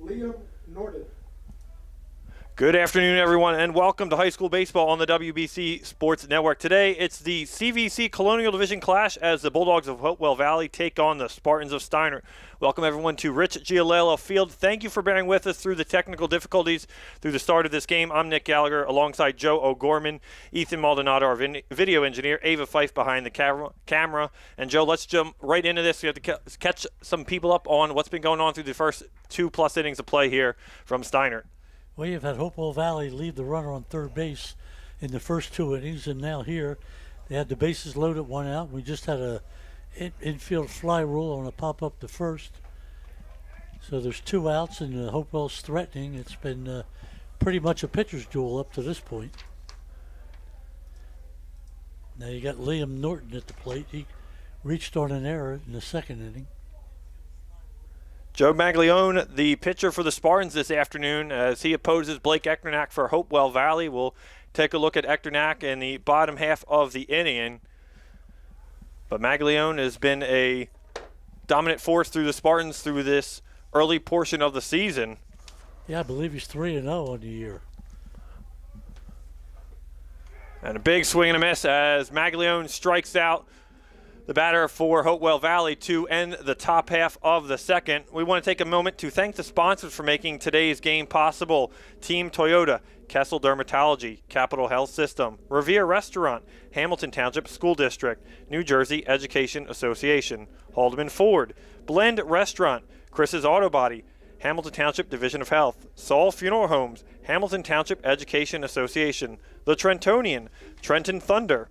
Liam Norton. Good afternoon, everyone, and welcome to high school baseball on the WBC Sports Network. Today, it's the CVC Colonial Division clash as the Bulldogs of Hopewell Valley take on the Spartans of Steinert. Welcome, everyone, to Rich Giolello Field. Thank you for bearing with us through the technical difficulties through the start of this game. I'm Nick Gallagher, alongside Joe O'Gorman, Ethan Maldonado, our video engineer, Ava Fife behind the camera. And, Joe, let's jump right into this. We have to catch some people up on what's been going on through the first 2+ innings of play here from Steinert. Well, you've had Hopewell Valley leave the runner on third base in the first 2 innings, and now here they had the bases loaded, 1 out. We just had a infield fly rule on a pop-up to first. So there's 2 outs, and Hopewell's threatening. It's been pretty much a pitcher's duel up to this point. Now you got Liam Norton at the plate. He reached on an error in the second inning. Joe Maglione, the pitcher for the Spartans this afternoon, as he opposes Blake Echternack for Hopewell Valley. We'll take a look at Echternack in the bottom half of the inning. But Maglione has been a dominant force through the Spartans through this early portion of the season. Yeah, I believe he's 3-0 on the year. And a big swing and a miss as Maglione strikes out the batter for Hopewell Valley to end the top half of the second. We want to take a moment to thank the sponsors for making today's game possible. Team Toyota, Kessel Dermatology, Capital Health System, Revere Restaurant, Hamilton Township School District, New Jersey Education Association, Haldeman Ford, Blend Restaurant, Chris's Auto Body, Hamilton Township Division of Health, Saul Funeral Homes, Hamilton Township Education Association, The Trentonian, Trenton Thunder,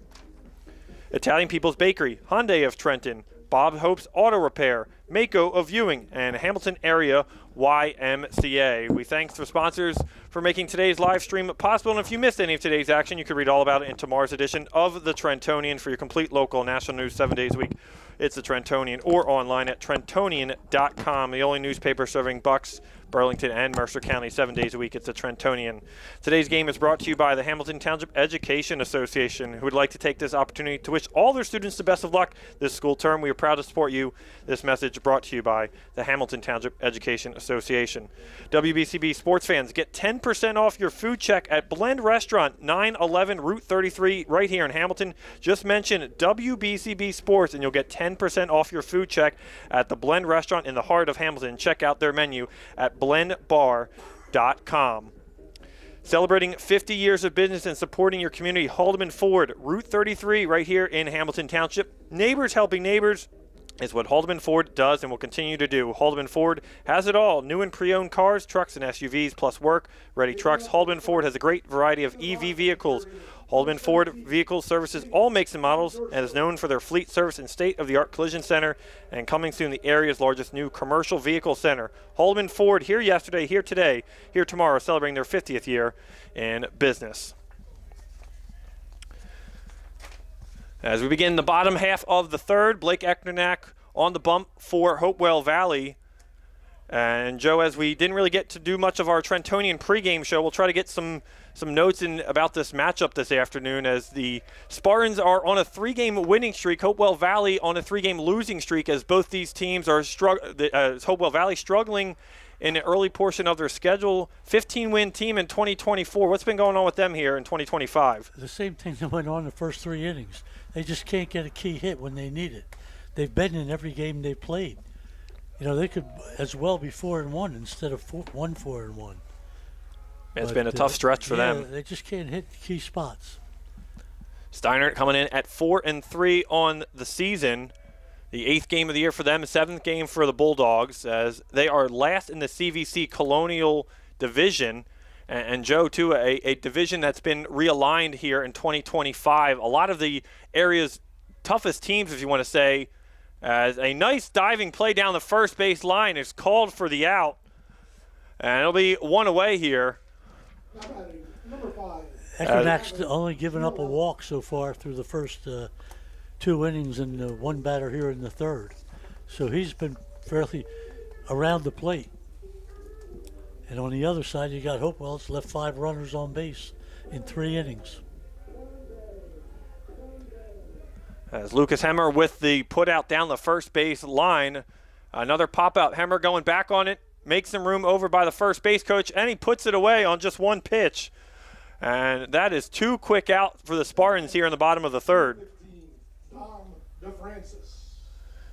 Italian People's Bakery, Hyundai of Trenton, Bob Hope's Auto Repair, Mako of Ewing, and Hamilton Area YMCA. We thank the sponsors for making today's live stream possible. And if you missed any of today's action, you can read all about it in tomorrow's edition of The Trentonian for your complete local national news 7 days a week. It's The Trentonian, or online at trentonian.com, the only newspaper serving Bucks, Burlington, and Mercer County 7 days a week. It's The Trentonian. Today's game is brought to you by the Hamilton Township Education Association, who would like to take this opportunity to wish all their students the best of luck this school term. We are proud to support you. This message brought to you by the Hamilton Township Education Association. WBCB sports fans, get 10% off your food check at Blend Restaurant, 911 Route 33, right here in Hamilton. Just mention WBCB Sports, and you'll get 10% off your food check at the Blend Restaurant in the heart of Hamilton. Check out their menu at blendbar.com. Celebrating 50 years of business and supporting your community, Haldeman Ford, Route 33, right here in Hamilton Township. Neighbors helping neighbors is what Haldeman Ford does and will continue to do. Haldeman Ford has it all. New and pre-owned cars, trucks, and SUVs, plus work-ready trucks. Haldeman Ford has a great variety of EV vehicles. Haldeman Ford Vehicle services all makes and models and is known for their fleet service and state-of-the-art collision center, and coming soon, the area's largest new commercial vehicle center. Haldeman Ford, here yesterday, here today, here tomorrow, celebrating their 50th year in business. As we begin the bottom half of the third, Blake Echternack on the bump for Hopewell Valley. And Joe, as we didn't really get to do much of our Trentonian pregame show, we'll try to get some notes in about this matchup this afternoon, as the Spartans are on a 3-game winning streak, Hopewell Valley on a 3-game losing streak, as both these teams are Hopewell Valley struggling in the early portion of their schedule. 15-win team in 2024. What's been going on with them here in 2025? The same thing that went on the first 3 innings. They just can't get a key hit when they need it. They've been in every game they played. You know, they could as well be 4-1 instead of 4-1. It's been a tough stretch for them. They just can't hit the key spots. Steinert coming in at 4-3 on the season. The 8th game of the year for them, 7th game for the Bulldogs, as they are last in the CVC Colonial Division. And Joe, too, a division that's been realigned here in 2025. A lot of the area's toughest teams, if you want to say, as a nice diving play down the first base line is called for the out. And it'll be one away here. Number 5. Echternack's only given up a walk so far through the first 2 innings and 1 batter here in the third. So he's been fairly around the plate. And on the other side, you got Hopewell's left 5 runners on base in 3 innings. As Lucas Hemmer with the put out down the first base line. Another pop out. Hemmer going back on it. makes some room over by the first base coach, and he puts it away on just one pitch. And that is 2 quick out for the Spartans here in the bottom of the third. 15, Dom DeFrancis.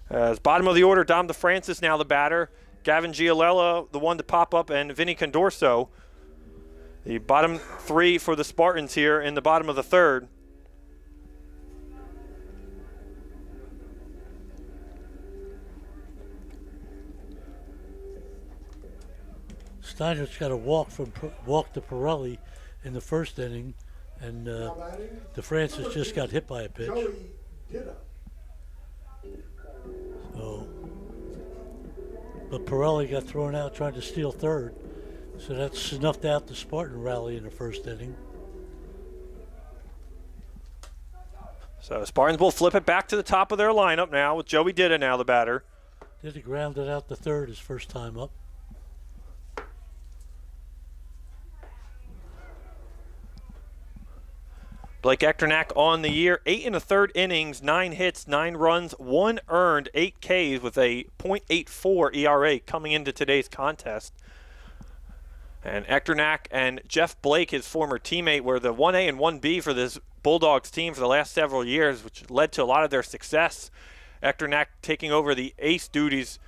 As bottom of the order, Dom DeFrancis now the batter. Gavin Giolella, the one to pop up, and Vinny Condorso. The bottom 3 for the Spartans here in the bottom of the third. Steinert's got a walk to Pirelli in the first inning, and Now batting, DeFrancis just got hit by a pitch. Joey Dida. So, but Pirelli got thrown out trying to steal third, so that snuffed out the Spartan rally in the first inning. So Spartans will flip it back to the top of their lineup now with Joey Dida now the batter. Did he grounded out the third his first time up. Blake Echternack on the year, 8 1/3 innings, 9 hits, 9 runs, 1 earned, 8 Ks with a .84 ERA coming into today's contest. And Echternack and Jeff Blake, his former teammate, were the 1A and 1B for this Bulldogs team for the last several years, which led to a lot of their success. Echternack taking over the ace duties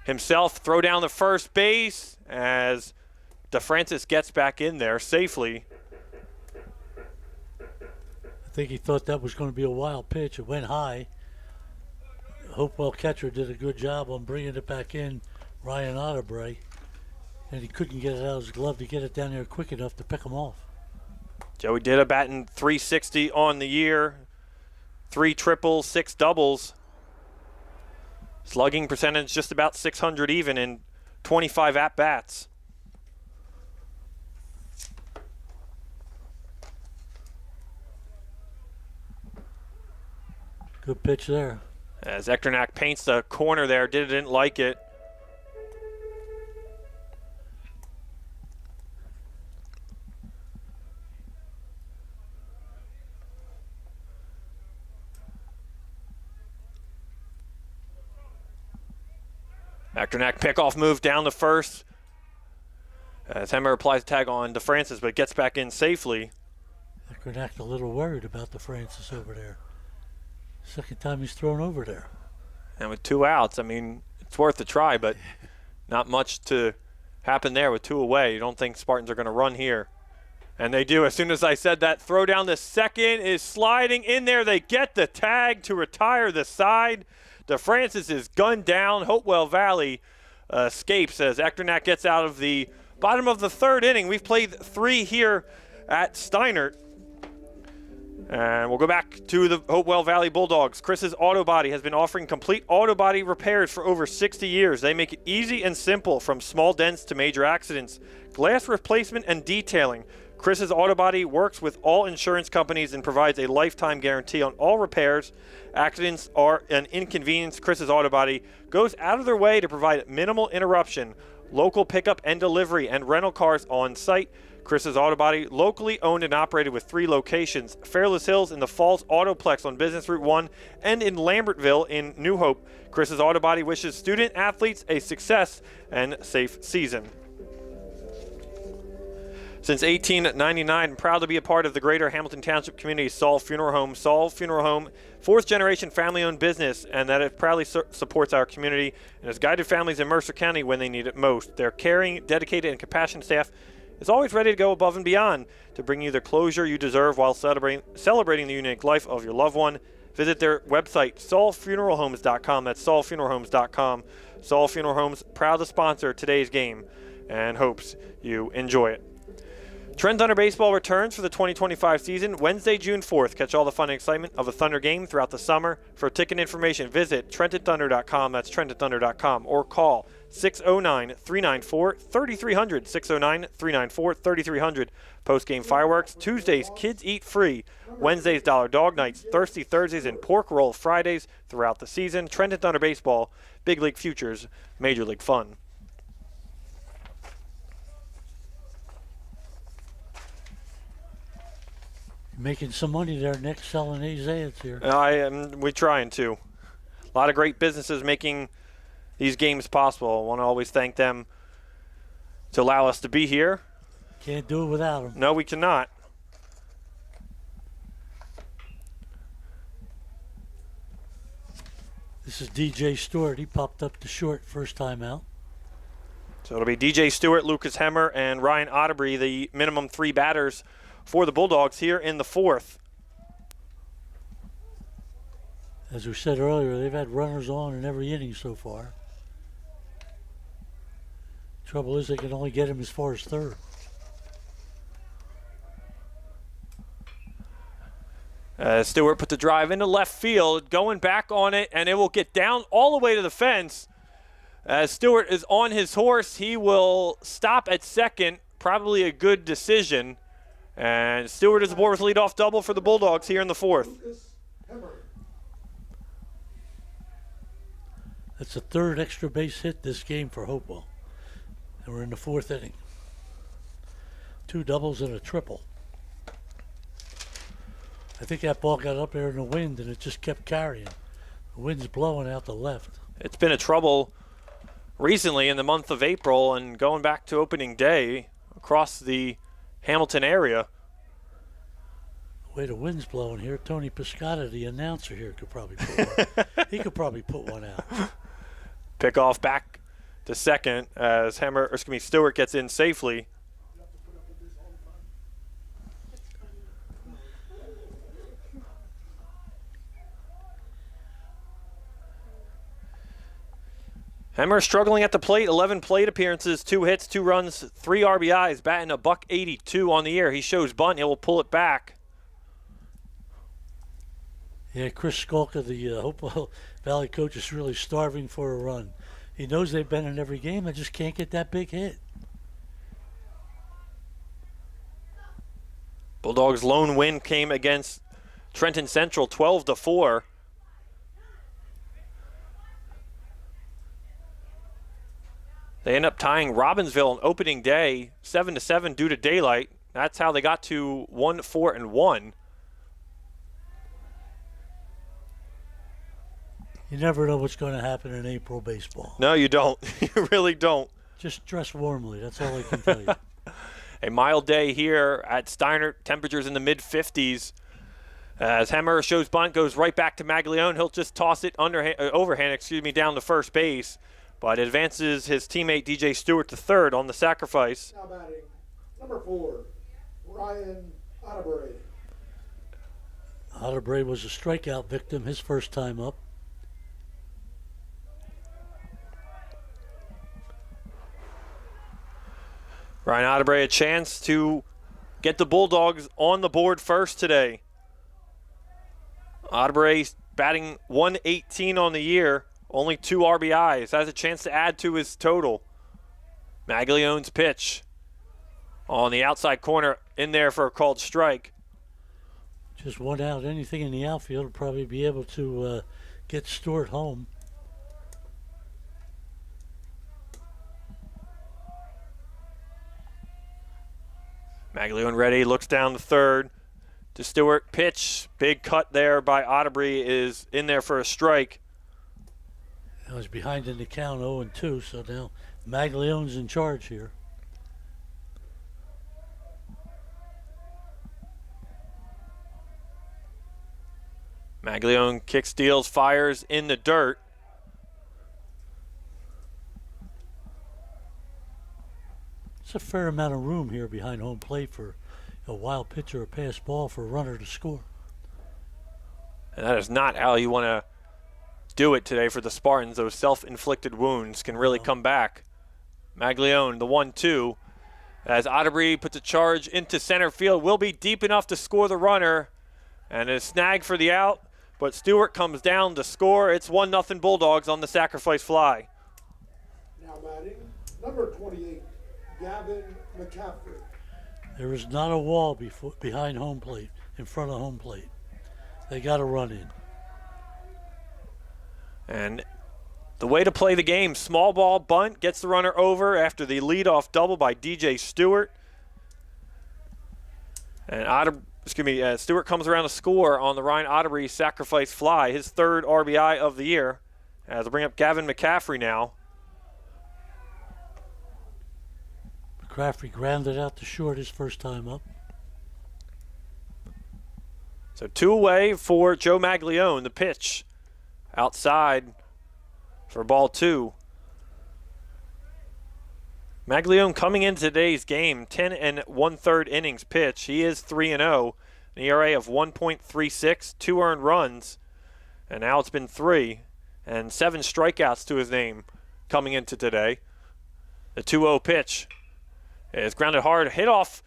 himself, throw down the first base as DeFrancis gets back in there safely. I think he thought that was going to be a wild pitch. It went high. Hopewell catcher did a good job on bringing it back in, Ryan Otterbury, and he couldn't get it out of his glove to get it down there quick enough to pick him off. Joey Dida batting .360 on the year, 3 triples, 6 doubles. Slugging percentage just about .600 even in 25 at-bats. Good pitch there. As Echternack paints the corner there, didn't like it. Echternack pickoff move down the first. As Hemmer applies the tag on DeFrancis, but gets back in safely. Echternack a little worried about DeFrancis over there. Second time he's thrown over there. And with 2 outs, I mean, it's worth a try, but not much to happen there with 2 away. You don't think Spartans are going to run here. And they do. As soon as I said that, throw down the second is sliding in there. They get the tag to retire the side. DeFrancis is gunned down. Hopewell Valley escapes as Echternack gets out of the bottom of the third inning. We've played 3 here at Steinert. And we'll go back to the Hopewell Valley Bulldogs. Chris's Auto Body has been offering complete auto body repairs for over 60 years. They make it easy and simple, from small dents to major accidents, glass replacement and detailing. Chris's Auto Body works with all insurance companies and provides a lifetime guarantee on all repairs. Accidents are an inconvenience. Chris's Auto Body goes out of their way to provide minimal interruption, local pickup and delivery, and rental cars on site. Chris's Auto Body, locally owned and operated with 3 locations: Fairless Hills in the Falls Autoplex on Business Route 1 and in Lambertville in New Hope. Chris's Auto Body wishes student athletes a success and safe season. Since 1899, I'm proud to be a part of the greater Hamilton Township community Saul Funeral Home. Saul Funeral Home, 4th generation family-owned business, and that it proudly supports our community and has guided families in Mercer County when they need it most. Their caring, dedicated, and compassionate staff is always ready to go above and beyond to bring you the closure you deserve while celebrating the unique life of your loved one. Visit their website, saulfuneralhomes.com. That's saulfuneralhomes.com. Saul Funeral Homes, proud to sponsor today's game, and hopes you enjoy it. Trent Thunder Baseball returns for the 2025 season Wednesday, June 4th. Catch all the fun and excitement of a Thunder game throughout the summer. For ticket information, visit trentonthunder.com. That's trentonthunder.com, or call 609-394-3300. 609-394-3300. Post-game fireworks. Tuesdays, kids eat free. Wednesdays, dollar dog nights. Thirsty Thursdays and pork roll Fridays throughout the season. Trenton Thunder Baseball, big league futures, major league fun. Making some money there, Nick, selling these ads here. We're trying to. A lot of great businesses making these games possible. I want to always thank them to allow us to be here. Can't do it without him. No, we cannot. This is DJ Stewart. He popped up the short first time out. So it'll be DJ Stewart, Lucas Hemmer, and Ryan Otterbury, the minimum 3 batters for the Bulldogs here in the 4th. As we said earlier, they've had runners on in every inning so far. Trouble is they can only get him as far as 3rd. Stewart put the drive into left field, going back on it, and it will get down all the way to the fence. As Stewart is on his horse, he will stop at second. Probably a good decision. And Stewart is aboard with leadoff double for the Bulldogs here in the 4th. That's the 3rd extra base hit this game for Hopewell. And we're in the 4th inning. 2 doubles and a triple. I think that ball got up there in the wind and it just kept carrying. The wind's blowing out the left. It's been a trouble recently in the month of April and going back to opening day across the Hamilton area. The way the wind's blowing here, Tony Piscata, the announcer here, could probably put one. He could probably put one out. Pick off back to second as Stewart gets in safely. Hemmer struggling at the plate, 11 plate appearances, 2 hits, 2 runs, 3 RBIs, batting a .182 on the year. He shows bunt, he will pull it back. Yeah, Chris Skolka, the Hopewell Valley coach, is really starving for a run. He knows they've been in every game, and just can't get that big hit. Bulldogs' lone win came against Trenton Central, 12-4. They end up tying Robbinsville on opening day, 7-7 due to daylight. That's how they got to 1-4-1. You never know what's going to happen in April baseball. No, you don't. You really don't. Just dress warmly. That's all I can tell you. A mild day here at Steinert. Temperatures in the mid-50s. As Hemmer shows bunt, goes right back to Maglione. He'll just toss it overhand, down to first base. But advances his teammate DJ Stewart to 3rd on the sacrifice. Now batting, number 4, Ryan Otterbury. Otterbury was a strikeout victim his first time up. Ryan Otterbury a chance to get the Bulldogs on the board first today. Otterbury batting .118 on the year. Only 2 RBIs. Has a chance to add to his total. Maglione's pitch on the outside corner in there for a called strike. Just 1 out. Anything in the outfield will probably be able to get Stewart home. Maglione ready, looks down to 3rd. To Stewart, pitch. Big cut there by Otterbury is in there for a strike. I was behind in the count 0-2, so now Maglione's in charge here. Maglione kicks, steals, fires in the dirt. It's a fair amount of room here behind home plate for a wild pitch or a pass ball for a runner to score. And that is not how you want to do it today for the Spartans. Those self-inflicted wounds can really come back. Maglione, the 1-2. As Otterbury puts a charge into center field, will be deep enough to score the runner. And a snag for the out, but Stewart comes down to score. It's 1-0 Bulldogs on the sacrifice fly. Now batting, number 28, Gavin McCaffrey. There is not a wall behind home plate, in front of home plate. They got to run in. And the way to play the game, small ball bunt, gets the runner over after the leadoff double by DJ Stewart. And Stewart comes around to score on the Ryan Otterbury sacrifice fly, his 3rd RBI of the year. As we bring up Gavin McCaffrey now. McCaffrey grounded out to short his first time up. So 2 away for Joe Maglione. The pitch outside for ball 2. Maglione coming into today's game, 10 1/3 innings pitch. He is 3-0, an ERA of 1.36, 2 earned runs, and now it's been 3, and 7 strikeouts to his name coming into today. The 2-0 pitch is grounded hard, hit off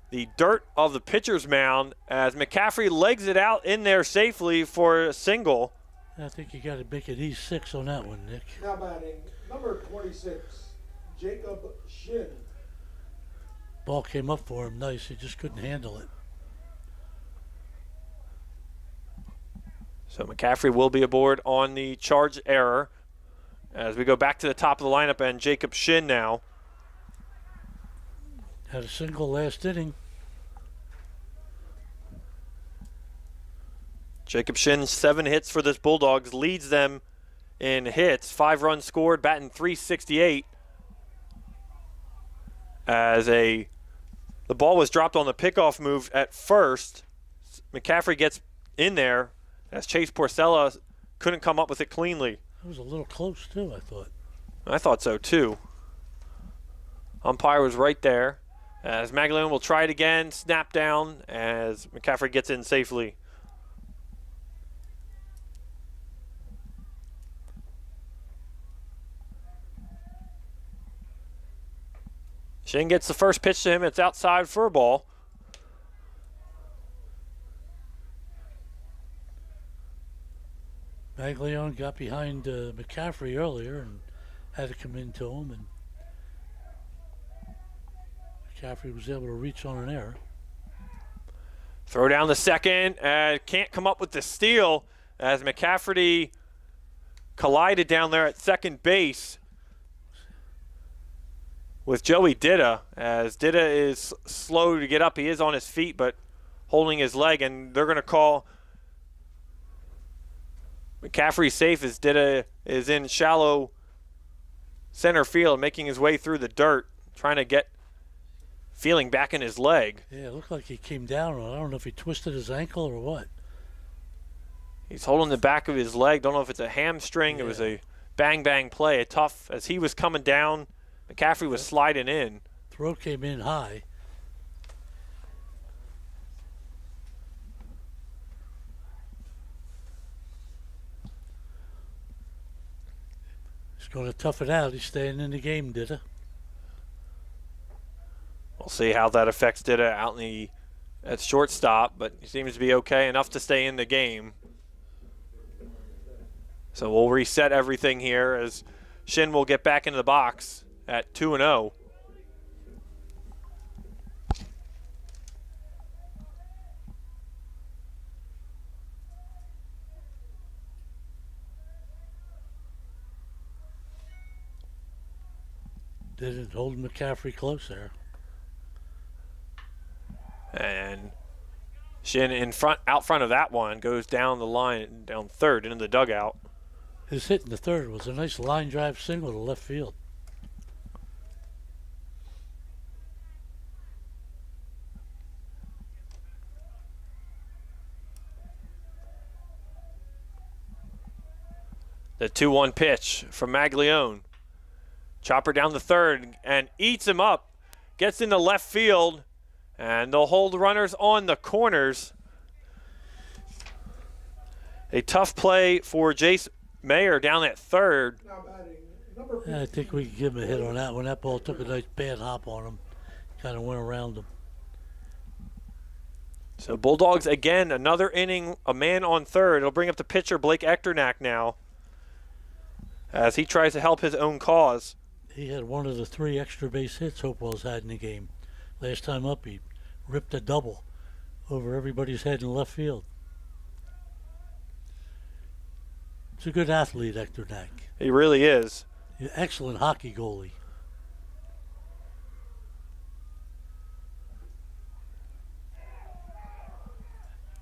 the dirt of the pitcher's mound as McCaffrey legs it out in there safely for a single. I think you got to make it E6 on that one, Nick. Now batting, number 26, Jacob Shin. Ball came up for him nice. He just couldn't handle it. So McCaffrey will be aboard on the charge error as we go back to the top of the lineup, and Jacob Shin now. Had a single last inning. Jacob Shin, 7 hits for this Bulldogs, leads them in hits. 5 runs scored, batting .368. As the ball was dropped on the pickoff move at first. McCaffrey gets in there as Chase Porcella couldn't come up with it cleanly. It was a little close too, I thought. I thought so too. Umpire was right there. As Maglione will try it again, snap down as McCaffrey gets in safely. Shin gets the first pitch to him. It's outside for a ball. Maglione got behind McCaffrey earlier and had to come into him, and McCaffrey was able to reach on an error. Throw down the second. Can't come up with the steal as McCaffrey collided down there at second base with Joey Ditta, as Ditta is slow to get up. He is on his feet, but holding his leg, and they're going to call McCaffrey safe as Ditta is in shallow center field, making his way through the dirt, trying to get feeling back in his leg. Yeah, it looked like he came down. I don't know if he twisted his ankle or what. He's holding the back of his leg. Don't know if it's a hamstring. Yeah. It was a bang-bang play. A tough, as he was coming down, McCaffrey was sliding in. Throw came in high. He's going to tough it out. He's staying in the game, Ditta. We'll see how that affects Ditta out at shortstop, but he seems to be okay enough to stay in the game. So we'll reset everything here as Shin will get back into the box at 2-0. Didn't hold McCaffrey close there. And Shin out front of that one goes down the line, down third into the dugout. His hit in the third was a nice line drive single to left field. The 2-1 pitch from Maglione. Chopper down the third and eats him up. Gets into left field, and they'll hold runners on the corners. A tough play for Jace Mayer down at third. Now batting, number Yeah, I think we can give him a hit on that one. That ball took a nice bad hop on him. Kind of went around him. So Bulldogs again, another inning, a man on third. It'll bring up the pitcher, Blake Echternack now, as he tries to help his own cause. He had one of the 3 extra base hits Hopewell's had in the game. Last time up, he ripped a double over everybody's head in left field. He's a good athlete, Echternack. He really is. He's an excellent hockey goalie.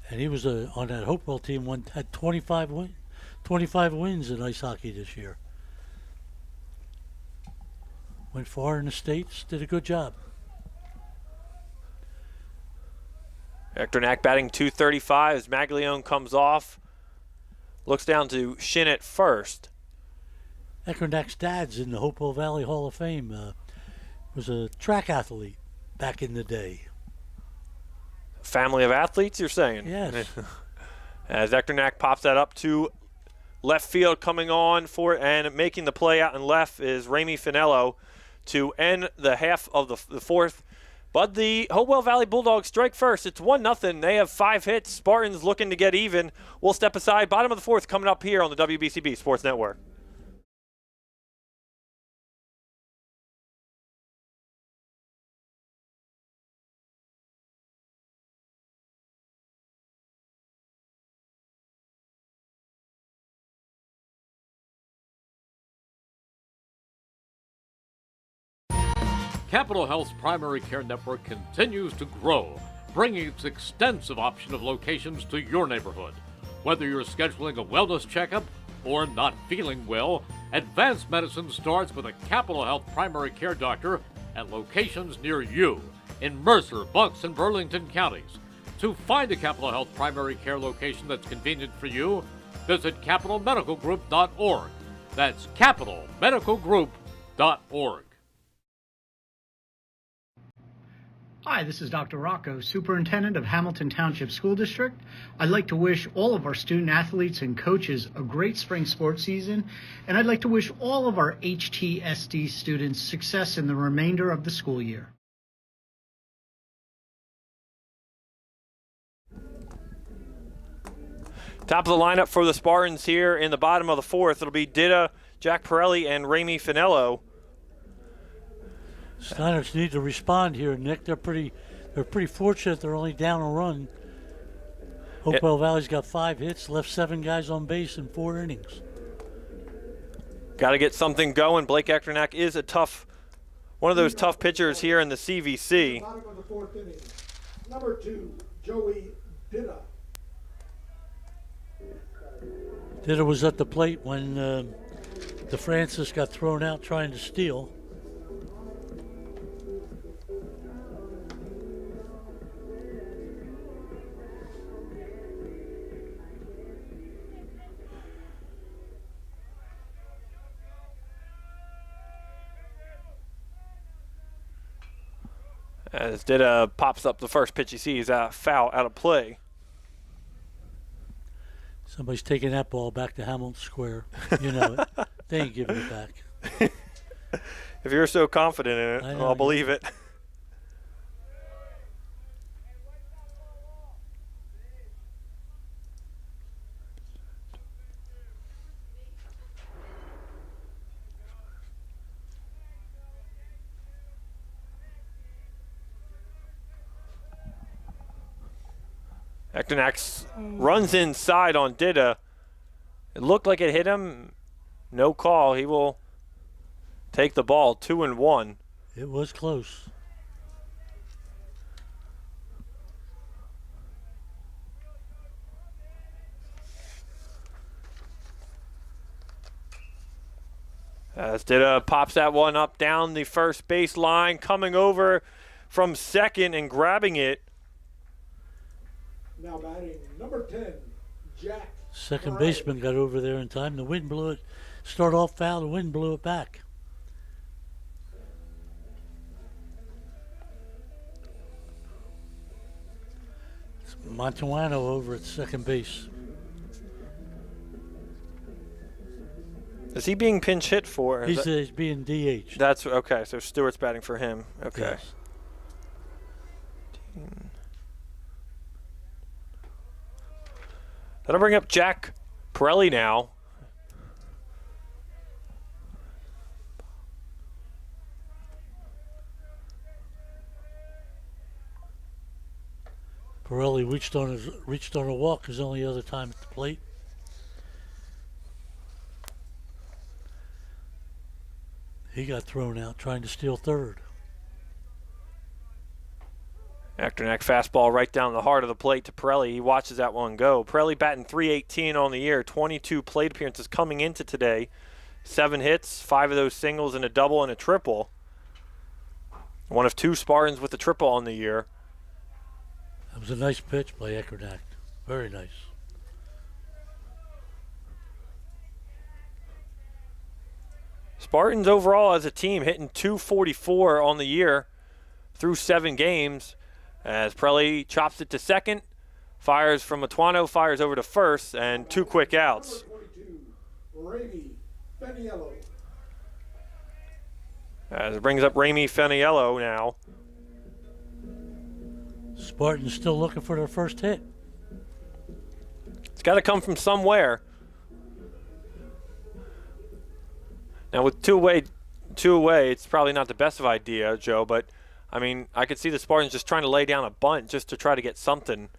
And he was on that Hopewell team, had 25 wins in ice hockey this year. Went far in the States, did a good job. Echternach batting .235 as Maglione comes off. Looks down to Shin at first. Echternach's dad's in the Hopewell Valley Hall of Fame. Was a track athlete back in the day. Family of athletes, you're saying? Yes. As Echternach pops that up to left field, coming on for and making the play out in left is Ramey Finello to end the half of the fourth. But the Hopewell Valley Bulldogs strike first. It's 1-0. They have 5 hits. Spartans looking to get even. We'll step aside. Bottom of the fourth coming up here on the WBCB Sports Network. Capital Health's primary care network continues to grow, bringing its extensive option of locations to your neighborhood. Whether you're scheduling a wellness checkup or not feeling well, advanced medicine starts with a Capital Health primary care doctor at locations near you in Mercer, Bucks, and Burlington counties. To find a Capital Health primary care location that's convenient for you, visit capitalmedicalgroup.org. That's capitalmedicalgroup.org. Hi, this is Dr. Rocco, Superintendent of Hamilton Township School District. I'd like to wish all of our student athletes and coaches a great spring sports season, and I'd like to wish all of our HTSD students success in the remainder of the school year. Top of the lineup for the Spartans here in the bottom of the fourth. It'll be Ditta, Jack Pirelli, and Ramey Finello. Steiners need to respond here, Nick. They're pretty fortunate. They're only down a run. Hopewell Valley's got 5 hits, left 7 guys on base in 4 innings. Got to get something going. Blake Echternach is one of those tough pitchers here in the CVC. Bottom of the fourth inning. Number 2, Joey Ditta. Ditta was at the plate when DeFrancis got thrown out trying to steal. As Ditta pops up the first pitch he sees, foul out of play. Somebody's taking that ball back to Hamilton Square. You know it. They ain't giving it back. If you're so confident in it, I'll believe it. Echternach runs inside on Ditta. It looked like it hit him. No call. He will take the ball. 2-1. It was close. As Ditta pops that one up down the first base line, coming over from second and grabbing it. Now batting number 10, Jack. Second baseman got over there in time. The wind blew it. Start off foul, the wind blew it back. It's Montuano over at second base. Is he being pinch hit for? He's being DH. That's okay. So Stewart's batting for him. Okay. Yes. That'll bring up Jack Pirelli now. Pirelli reached on a walk his only other time at the plate. He got thrown out trying to steal third. Echternach fastball right down the heart of the plate to Pirelli. He watches that one go. Pirelli batting .318 on the year. 22 plate appearances coming into today. 7 hits, 5 of those singles and a double and a triple. One of 2 Spartans with the triple on the year. That was a nice pitch by Eckernach. Very nice. Spartans overall as a team hitting .244 on the year through 7 games as Prelli chops it to second, fires from Matuano, fires over to first, and 2 quick outs. Number 22, Ramey Feniello. As it brings up Ramey Feniello now. Spartans still looking for their first hit. It's got to come from somewhere. Now with two away, it's probably not the best of idea, Joe, but I mean, I could see the Spartans just trying to lay down a bunt just to try to get something.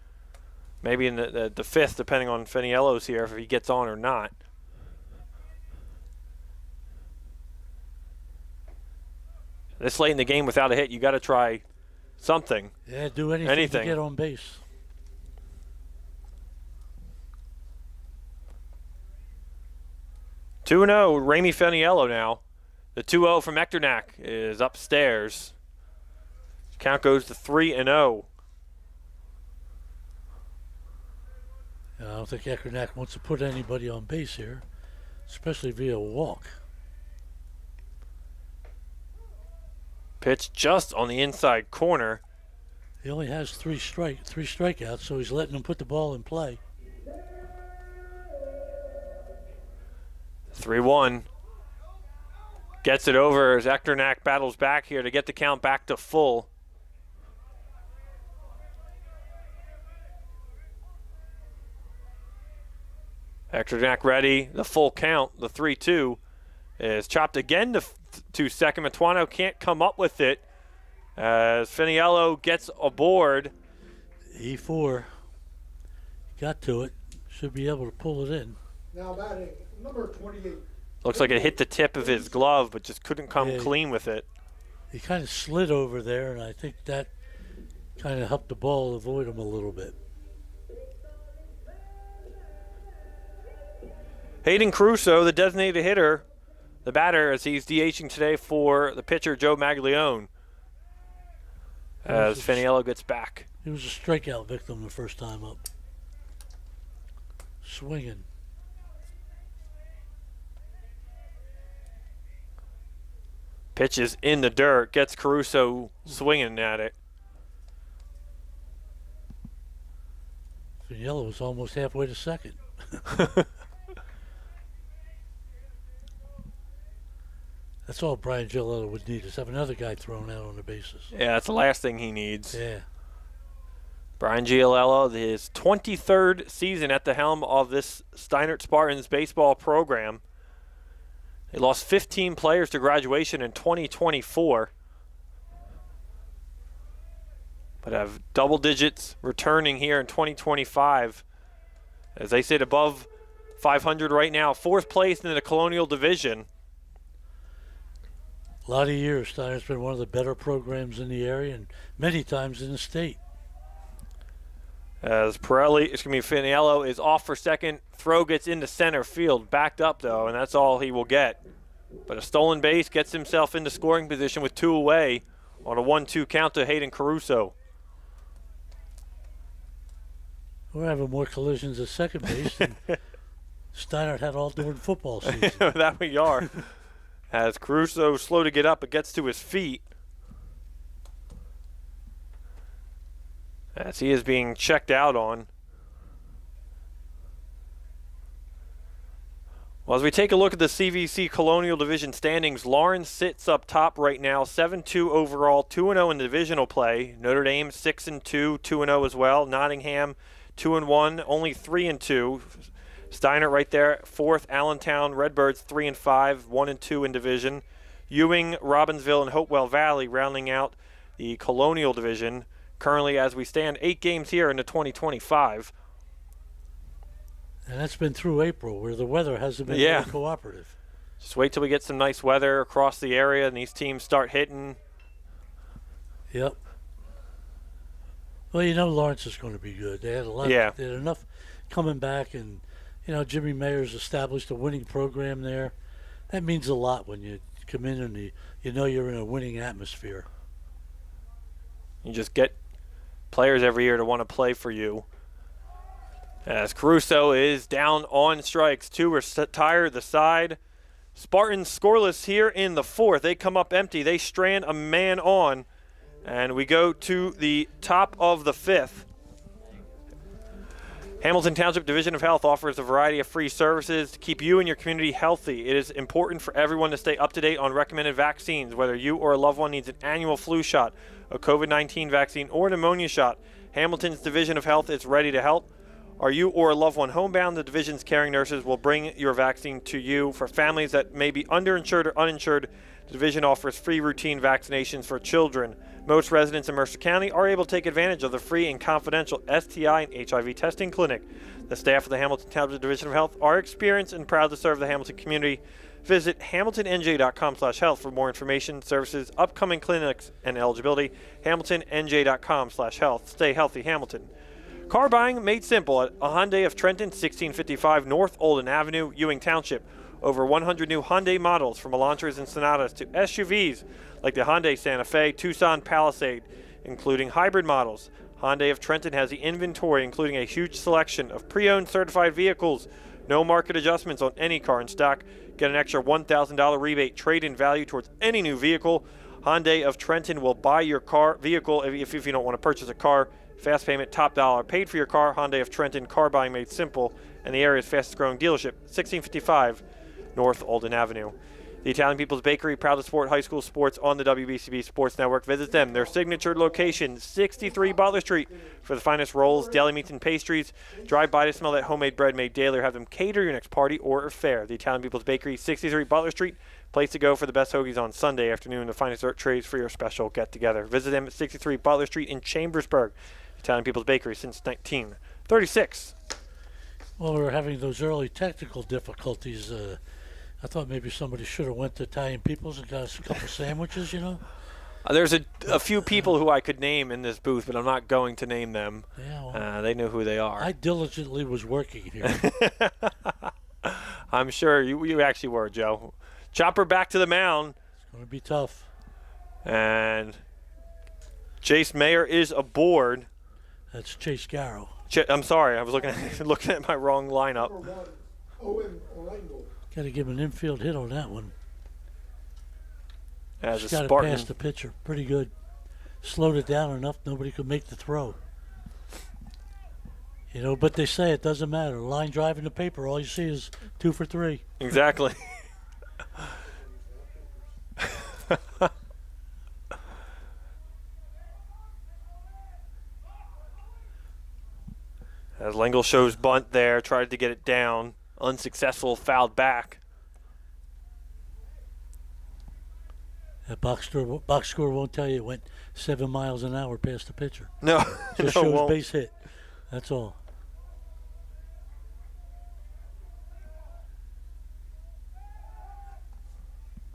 Maybe in the 5th, depending on Feniello's here, if he gets on or not. This late in the game without a hit, you got to try something. Yeah, do anything to get on base. Two 2-0, Ramey Feniello now. The 2-0 from Eckernach is upstairs. Count goes to 3-0. I don't think Eckernach wants to put anybody on base here, especially via walk. Pitch just on the inside corner. He only has three strikeouts, so he's letting them put the ball in play. 3-1. Gets it over as Eckernach battles back here to get the count back to full. Eckernach ready. The full count, the 3-2, is chopped again to second. Matuano can't come up with it as Feniello gets aboard. E4. Got to it. Should be able to pull it in. Now batting, number 28. Looks like it hit the tip of his glove, but just couldn't come clean with it. He kind of slid over there, and I think that kind of helped the ball avoid him a little bit. Hayden Caruso, the designated hitter, the batter, as he's DHing today for the pitcher, Joe Maglione, as Feniello gets back. He was a strikeout victim the first time up. Swinging. Pitch is in the dirt, gets Caruso swinging at it. Feniello was almost halfway to second. That's all Brian Gilletta would need, is have another guy thrown out on the bases. Yeah, that's the last thing he needs. Yeah. Brian Giolello, his 23rd season at the helm of this Steinert Spartans baseball program. They lost 15 players to graduation in 2024, but have double digits returning here in 2025. As they sit above 500 right now, 4th place in the Colonial Division. A lot of years, Steinert's been one of the better programs in the area and many times in the state. As Feniello is off for second. Throw gets into center field. Backed up, though, and that's all he will get. But a stolen base gets himself into scoring position with 2 away on a 1-2 count to Hayden Caruso. We're having more collisions at second base than Steinert had all during football season. That we are. As Caruso slow to get up, but gets to his feet. As he is being checked out on. Well, as we take a look at the CVC Colonial Division standings, Lawrence sits up top right now, 7-2 overall, 2-0 in divisional play. Notre Dame 6-2, 2-0 as well. Nottingham 2-1, only 3-2. Steinert right there, 4th. Allentown Redbirds 3-5, 1-2 in division. Ewing, Robbinsville, and Hopewell Valley rounding out the Colonial Division. Currently, as we stand, 8 games here into 2025. And that's been through April, where the weather hasn't been very cooperative. Just wait till we get some nice weather across the area and these teams start hitting. Yep. Well, you know Lawrence is going to be good. They had a lot. Yeah. They had enough coming back, and Jimmy Mayer's established a winning program there. That means a lot when you come in and you know you're in a winning atmosphere. You just get players every year to want to play for you. As Caruso is down on strikes. 2 are tired the side. Spartans scoreless here in the 4th. They come up empty. They strand a man on. And we go to the top of the 5th. Hamilton Township Division of Health offers a variety of free services to keep you and your community healthy. It is important for everyone to stay up to date on recommended vaccines, whether you or a loved one needs an annual flu shot, a COVID-19 vaccine, or a pneumonia shot. Hamilton's Division of Health is ready to help. Are you or a loved one homebound? The division's caring nurses will bring your vaccine to you. For families that may be underinsured or uninsured, the division offers free routine vaccinations for children. Most residents in Mercer County are able to take advantage of the free and confidential STI and HIV testing clinic. The staff of the Hamilton Township Division of Health are experienced and proud to serve the Hamilton community. Visit hamiltonnj.com/health for more information, services, upcoming clinics, and eligibility. hamiltonnj.com/health. Stay healthy, Hamilton. Car buying made simple at a Hyundai of Trenton, 1655 North Olden Avenue, Ewing Township. Over 100 new Hyundai models, from Elantras and Sonatas to SUVs like the Hyundai Santa Fe, Tucson, Palisade, including hybrid models. Hyundai of Trenton has the inventory, including a huge selection of pre-owned certified vehicles. No market adjustments on any car in stock. Get an extra $1,000 rebate trade-in value towards any new vehicle. Hyundai of Trenton will buy your vehicle if you don't want to purchase a car. Fast payment, top dollar. Paid for your car. Hyundai of Trenton, car buying made simple, and the area's fastest growing dealership, 1655 North Olden Avenue. The Italian People's Bakery, proud to support high school sports on the WBCB Sports Network. Visit them. Their signature location, 63 Butler Street, for the finest rolls, deli meats, and pastries. Drive by to smell that homemade bread made daily, or have them cater your next party or affair. The Italian People's Bakery, 63 Butler Street, place to go for the best hoagies on Sunday afternoon. The finest dessert trays for your special get-together. Visit them at 63 Butler Street in Chambersburg. Italian People's Bakery since 1936. Well, we were having those early technical difficulties. I thought maybe somebody should have went to Italian People's and got us a couple sandwiches, you know? There's a few people who I could name in this booth, but I'm not going to name them. Yeah, well, they know who they are. I diligently was working here. I'm sure you actually were, Joe. Chopper back to the mound. It's going to be tough. And Chase Mayer is aboard. That's Chase Garrow. I'm sorry, I was looking at my wrong lineup. Number 1, Owen Langle. Got to give him an infield hit on that one. As Just a got it Spartan. past the pitcher. Pretty good. Slowed it down enough nobody could make the throw. You know, but they say it doesn't matter. Line drive in the paper, all you see is 2 for 3. Exactly. As Lingle shows bunt there, tried to get it down. Unsuccessful, fouled back. That box score won't tell you it went 7 miles an hour past the pitcher. No, Just no, shows won't. base hit. That's all.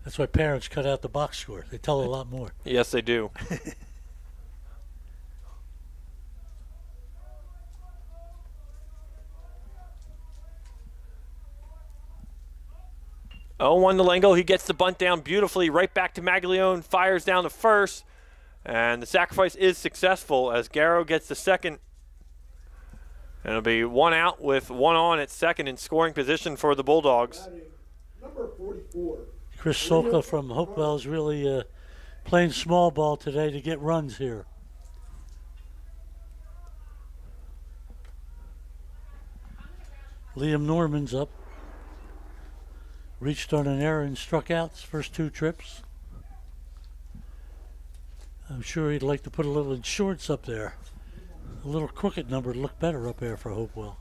That's why parents cut out the box score. They tell a lot more. Yes, they do. 0-1 to Lengo. He gets the bunt down beautifully. Right back to Maglione. Fires down to first. And the sacrifice is successful as Garrow gets the second. And it'll be 1 out with 1 on at second in scoring position for the Bulldogs. Batting number 44. Chris Soka from Hopewell is really playing small ball today to get runs here. Liam Norman's up. Reached on an error and struck out his first 2 trips. I'm sure he'd like to put a little insurance up there. A little crooked number to look better up there for Hopewell.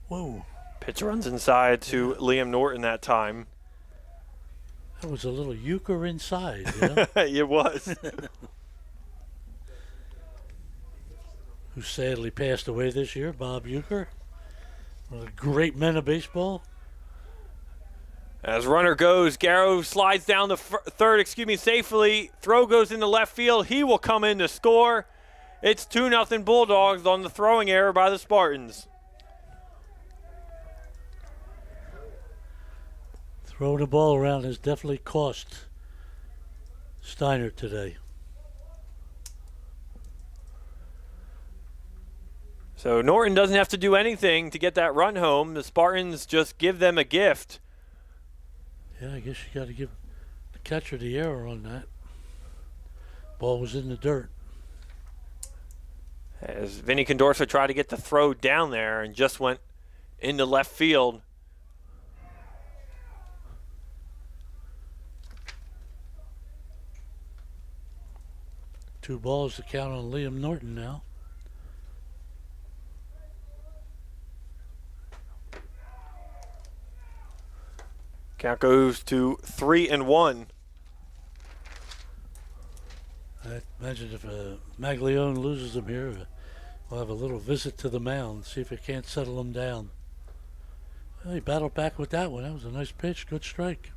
Whoa. Pitch runs inside to Liam Norton that time. That was a little euchre inside, you know? It was. Who sadly passed away this year, Bob Euchre. One of the great men of baseball. As runner goes, Garrow slides down the third, safely. Throw goes into left field. He will come in to score. It's 2-0 Bulldogs on the throwing error by the Spartans. Throwing the ball around has definitely cost Steinert today. So Norton doesn't have to do anything to get that run home. The Spartans just give them a gift. Yeah, I guess you got to give the catcher the error on that. Ball was in the dirt. As Vinny Condorso tried to get the throw down there and just went into left field. Two balls to count on Liam Norton now. Count goes to 3-1. I imagine if Maglione loses him here, we'll have a little visit to the mound, see if it can't settle him down. Well, he battled back with that one. That was a nice pitch, good strike.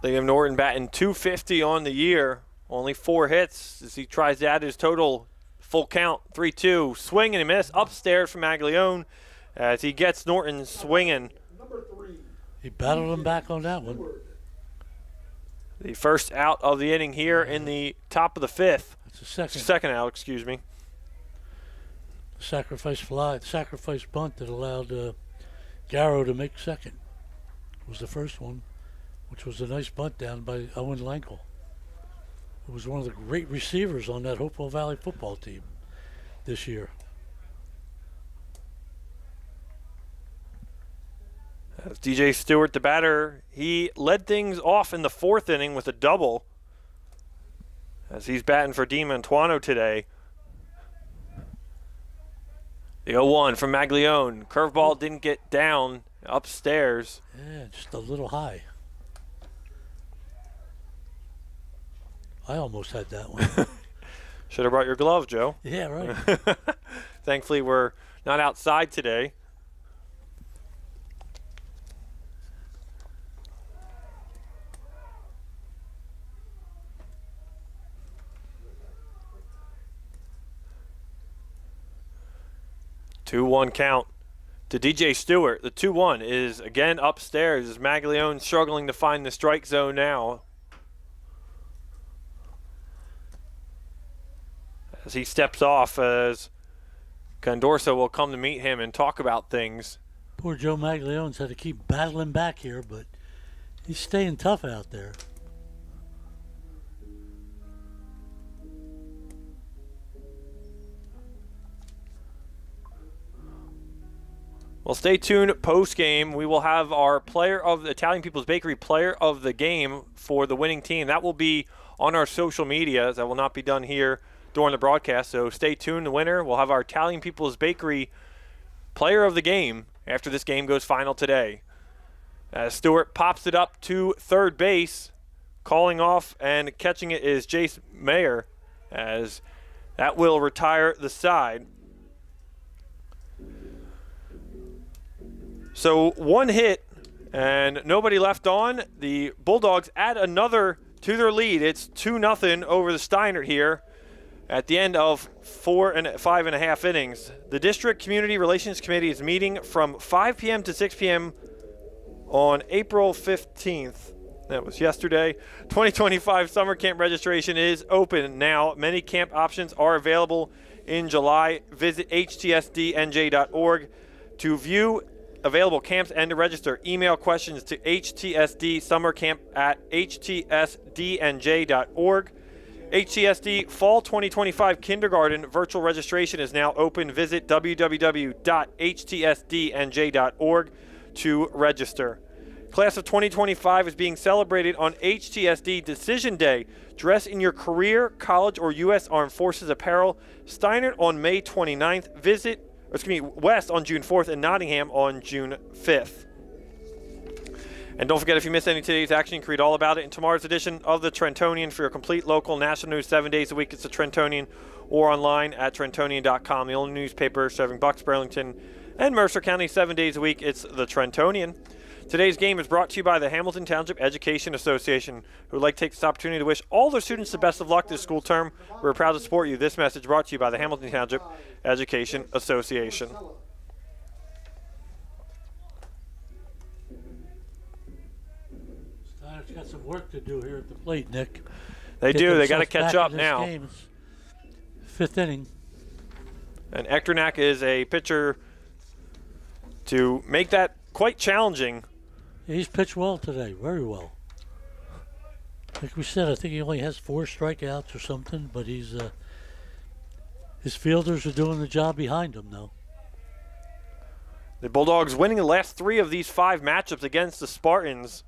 Liam Norton batting .250 on the year. Only 4 hits as he tries to add his total. Full count, 3-2. Swing and a miss upstairs from Maglione as he gets Norton swinging. Number 3. He battled him back on that one. The first out of the inning here in the top of the 5th. That's a second. Second out, excuse me. Sacrifice fly, sacrifice bunt that allowed Garrow to make second. Was the first one, which was a nice bunt down by Owen Lenkel, who was one of the great receivers on that Hopewell Valley football team this year. As DJ Stewart, the batter, he led things off in the 4th inning with a double as he's batting for Di Mantuano today. The 0-1 from Maglione. Curveball didn't get down upstairs. Yeah, just a little high. I almost had that one. Should have brought your glove, Joe. Yeah, right. Thankfully, we're not outside today. Two-one count to DJ Stewart. The 2-1 is again upstairs as Maglione struggling to find the strike zone now. As he steps off, as Condorso will come to meet him and talk about things. Poor Joe Maglione's had to keep battling back here, but he's staying tough out there. Well, stay tuned post-game. We will have our player of the Italian People's Bakery player of the game for the winning team. That will be on our social media. That will not be done here during the broadcast, so stay tuned. The winner, we'll have our Italian People's Bakery player of the game after this game goes final today. As Stewart pops it up to third base, calling off and catching it is Jace Mayer, as that will retire the side. So 1 hit and nobody left on. The Bulldogs add another to their lead. It's 2-0 over the Steinert here at the end of 5.5 innings. The District Community Relations Committee is meeting from 5 p.m. to 6 p.m. on April 15th. That was yesterday. 2025 summer camp registration is open now. Many camp options are available in July. Visit htsdnj.org to view available camps and to register. Email questions to htsdsummercamp@htsdnj.org. HTSD Fall 2025 Kindergarten virtual registration is now open. Visit www.htsdnj.org to register. Class of 2025 is being celebrated on HTSD Decision Day. Dress in your career, college, or U.S. Armed Forces apparel. Steinert on May 29th. West on June 4th, and Nottingham on June 5th. And don't forget, if you missed any of today's action, you can read all about it in tomorrow's edition of the Trentonian. For your complete local national news 7 days a week, it's the Trentonian, or online at trentonian.com. The only newspaper serving Bucks, Burlington, and Mercer County 7 days a week, it's the Trentonian. Today's game is brought to you by the Hamilton Township Education Association, who would like to take this opportunity to wish all their students the best of luck this school term. We're proud to support you. This message brought to you by the Hamilton Township Education Association. Steinert Echternach's got some work to do here at the plate, Nick. They Get do. They got to themselves catch back up in this now. game. It's fifth inning. And Echternach is a pitcher to make that quite challenging. Yeah, he's pitched well today, very well. Like we said, I think he only has 4 strikeouts or something, but he's his fielders are doing the job behind him, though. The Bulldogs winning the last 3 of these 5 matchups against the Spartans.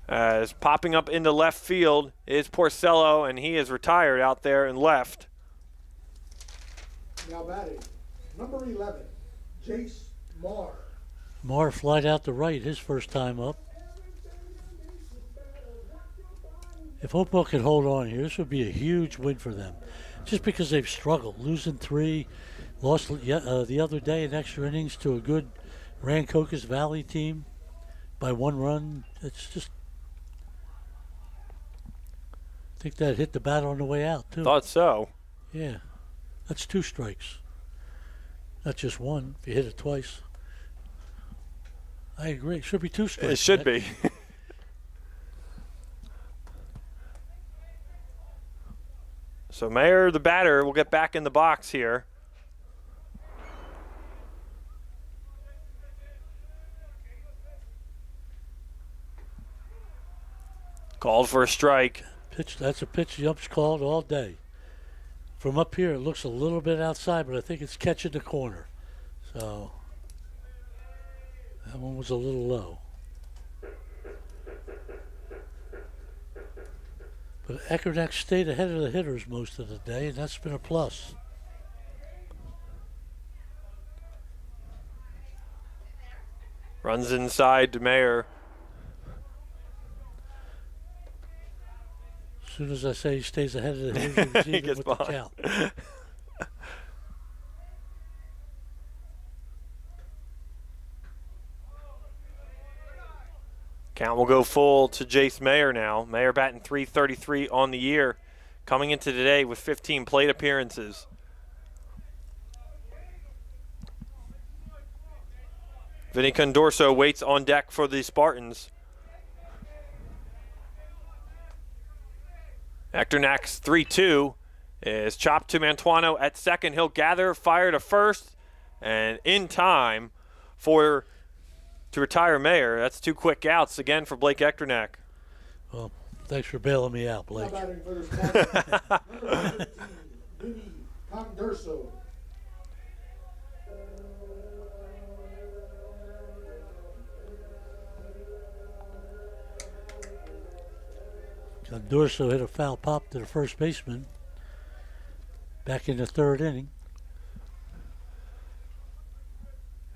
As popping up into left field is Porcello, and he is retired out there in left. Now batting, number 11, Jace Marr. Marr flied out to right his first time up. If Hopewell can hold on here, this would be a huge win for them. Just because they've struggled, losing 3, lost the other day in extra innings to a good Rancocas Valley team by 1 run. It's just, I think that hit the bat on the way out, too. Thought so. Yeah, that's 2 strikes. Not just 1, if you hit it twice. I agree, it should be 2 strikes. It should be. So Mayer, the batter, will get back in the box here. Called for a strike. Pitch, that's a pitch the ump's called all day. From up here, it looks a little bit outside, but I think it's catching the corner. So that one was a little low. But Echternach stayed ahead of the hitters most of the day, and that's been a plus. Runs inside to Mayer. As soon as I say he stays ahead of the hitters, He he's even gets with the behind. count. Count will go full to Jace Mayer now. Mayer batting .333 on the year, coming into today with 15 plate appearances. Vinny Condorso waits on deck for the Spartans. Echternach's 3-2 is chopped to Mantuano at second. He'll gather, fire to first, and in time to retire Mayer. That's 2 quick outs again for Blake Echternach. Well, thanks for bailing me out, Now Blake. batting for the Spartans, number 17, Vinny Condorso. Condorso hit a foul pop to the first baseman back in the 3rd inning.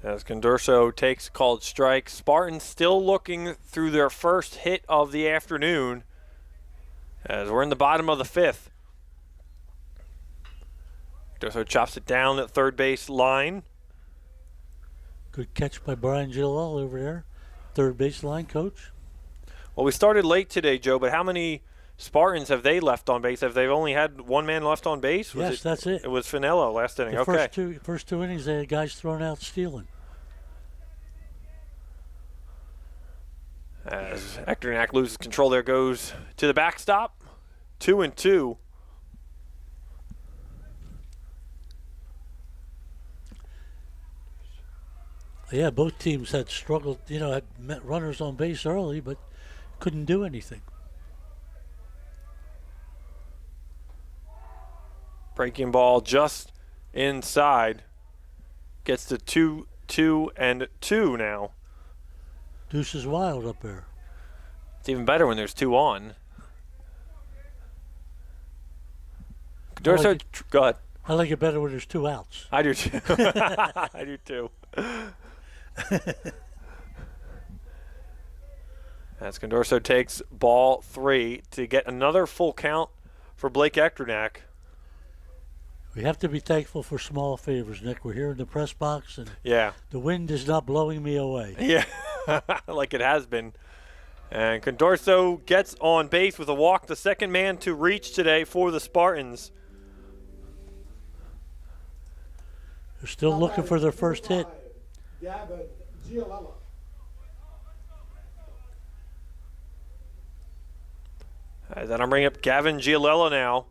As Condorso takes a called strike. Spartans still looking through their first hit of the afternoon as we're in the bottom of the 5th. Condorso chops it down at third base line. Good catch by Brian Gillell over there, third base line coach. Well, we started late today, Joe, but how many Spartans have they left on base? Have they only had 1 man left on base? Yes, that's it. It was Finello last inning. The Okay. first two innings, they had guys thrown out stealing. As Echternach loses control, there goes to the backstop. 2-2. Yeah, both teams had struggled, had met runners on base early, but couldn't do anything. Breaking ball just inside. Gets to 2-2 now. Deuce is wild up there. It's even better when there's 2 on. Condorso, go ahead. I like it better when there's 2 outs. I do too. I do too. As Condorso takes ball 3 to get another full count for Blake Echternach. We have to be thankful for small favors, Nick. We're here in the press box, and Yeah. the wind is not blowing me away. Yeah, like it has been. And Condorso gets on base with a walk, the second man to reach today for the Spartans. They're still Now looking for batting, their first number hit. 5, Gavin Giolella. As then I'm bringing up Gavin Giolella now.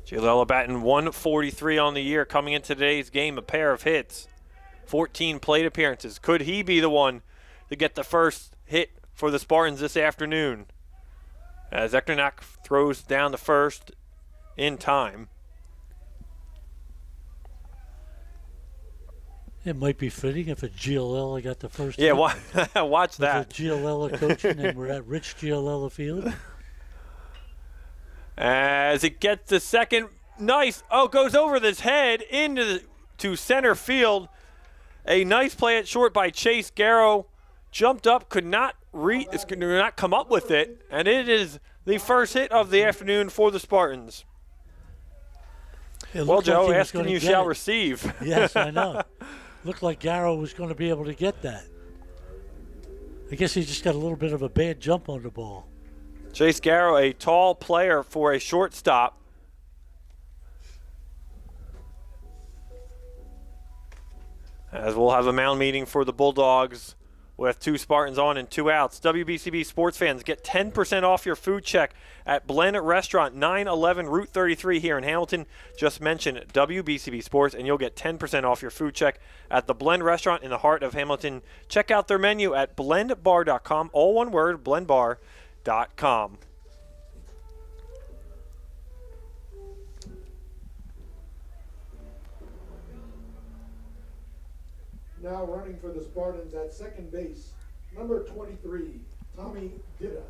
Giolella batting 143 on the year coming into today's game, a pair of hits, 14 plate appearances. Could he be the one to get the first hit for the Spartans this afternoon? As Ekternak throws down the first in time. It might be fitting if a Giolella got the first Yeah, hit. watch that. With a Giolella coaching, and we're at Rich Giolella Field. As it gets the second, nice. Oh, goes over his head to center field. A nice play at short by Chase Garrow. Jumped up, could not come up with it, and it is the first hit of the afternoon for the Spartans. Well, Joe, ask and you shall receive. Yes, I know. Looked like Garrow was going to be able to get that. I guess he just got a little bit of a bad jump on the ball. Chase Garrow, a tall player for a shortstop. As we'll have a mound meeting for the Bulldogs with 2 Spartans on and 2 outs. WBCB sports fans, get 10% off your food check at Blend Restaurant, 911 Route 33 here in Hamilton. Just mention WBCB Sports and you'll get 10% off your food check at the Blend Restaurant in the heart of Hamilton. Check out their menu at blendbar.com, all one word, blendbar.com. Now running for the Spartans at second base, number 23, Tommy Dida.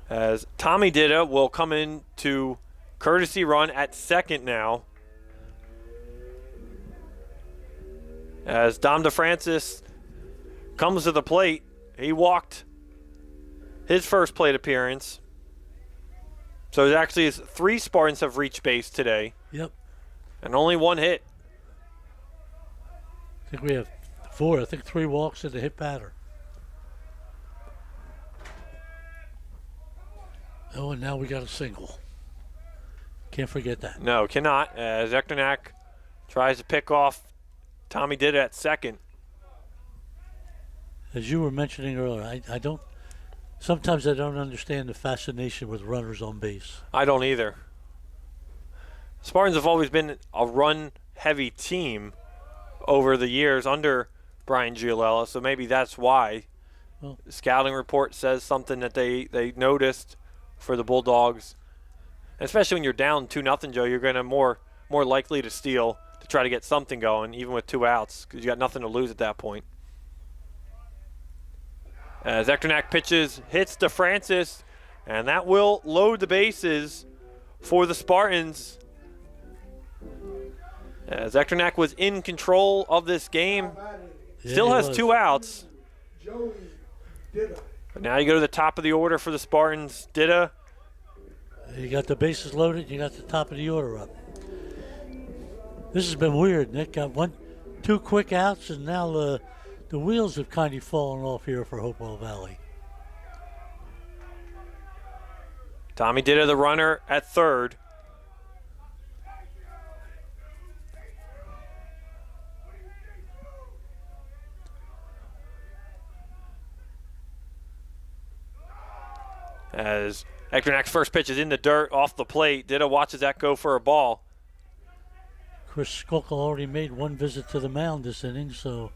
As Tommy Dida will come in to courtesy run at second now. As Dom DeFrancis comes to the plate, he walked his first plate appearance. So it actually is 3 Spartans have reached base today. Yep. And only 1 hit. I think we have 4. I think 3 walks and a hit batter. Oh, and now we got a single. Can't forget that. No, cannot. As Ekternak tries to pick off Tommy Dida at second. As you were mentioning earlier, sometimes I don't understand the fascination with runners on base. I don't either. Spartans have always been a run-heavy team over the years under Brian Giolella, so maybe that's why. Well, the scouting report says something that they noticed for the Bulldogs. And especially when you're down 2-0, Joe, you're going to more likely to steal to try to get something going, even with 2 outs, because you got nothing to lose at that point. As Ekternak pitches, hits DeFrancis, and that will load the bases for the Spartans. As Ekternak was in control of this game, still has 2 outs. Joey Dida. But now you go to the top of the order for the Spartans. Dida. you got the bases loaded, you got the top of the order up. This has been weird, Nick. Got 2 quick outs, and now the wheels have kind of fallen off here for Hopewell Valley. Tommy Dida, the runner at third. As Ekternak's first pitch is in the dirt, off the plate. Dida watches that go for a ball. Chris Skokel already made 1 visit to the mound this inning, so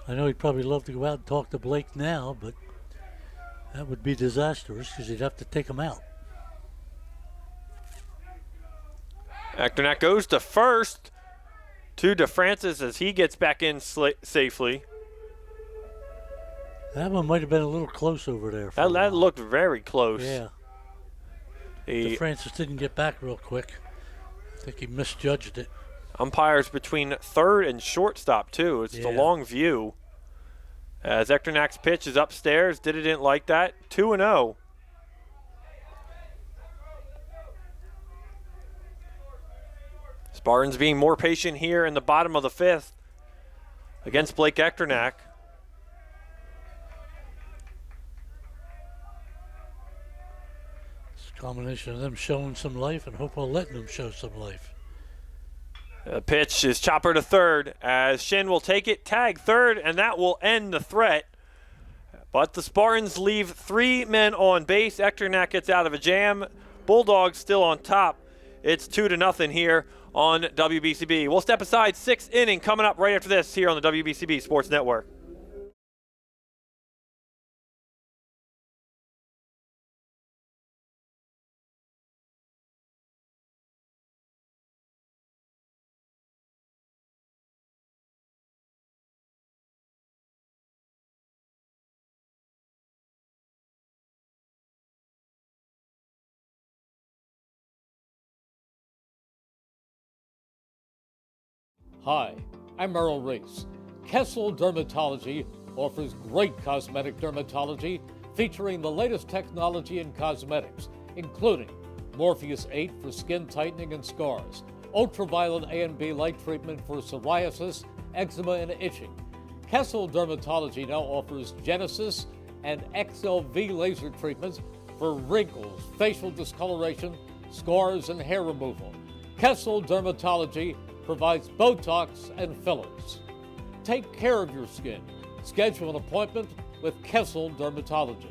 I know he'd probably love to go out and talk to Blake now, but that would be disastrous because he'd have to take him out. Ekternak goes to first to DeFrancis as he gets back in safely. That one might have been a little close over there. That looked very close. Yeah. DeFrancis didn't get back real quick. I think he misjudged it. Umpires between third and shortstop, too. It's the long view. As Ekternak's pitch is upstairs. Didn't like that. 2-0. Spartans being more patient here in the bottom of the 5th against Blake Ekternak. It's a combination of them showing some life and Hopewell letting them show some life. The pitch is chopper to third as Shin will take it, tag third, and that will end the threat. But the Spartans leave 3 men on base. Ekternak gets out of a jam. Bulldogs still on top. It's 2-0 here on WBCB. We'll step aside. 6th inning coming up right after this here on the WBCB Sports Network. Hi, I'm Merrill Reese. Kessel Dermatology offers great cosmetic dermatology featuring the latest technology in cosmetics, including Morpheus 8 for skin tightening and scars, ultraviolet A and B light treatment for psoriasis, eczema, and itching. Kessel Dermatology now offers Genesis and XLV laser treatments for wrinkles, facial discoloration, scars, and hair removal. Kessel Dermatology provides Botox and fillers. Take care of your skin. Schedule an appointment with Kessel Dermatology.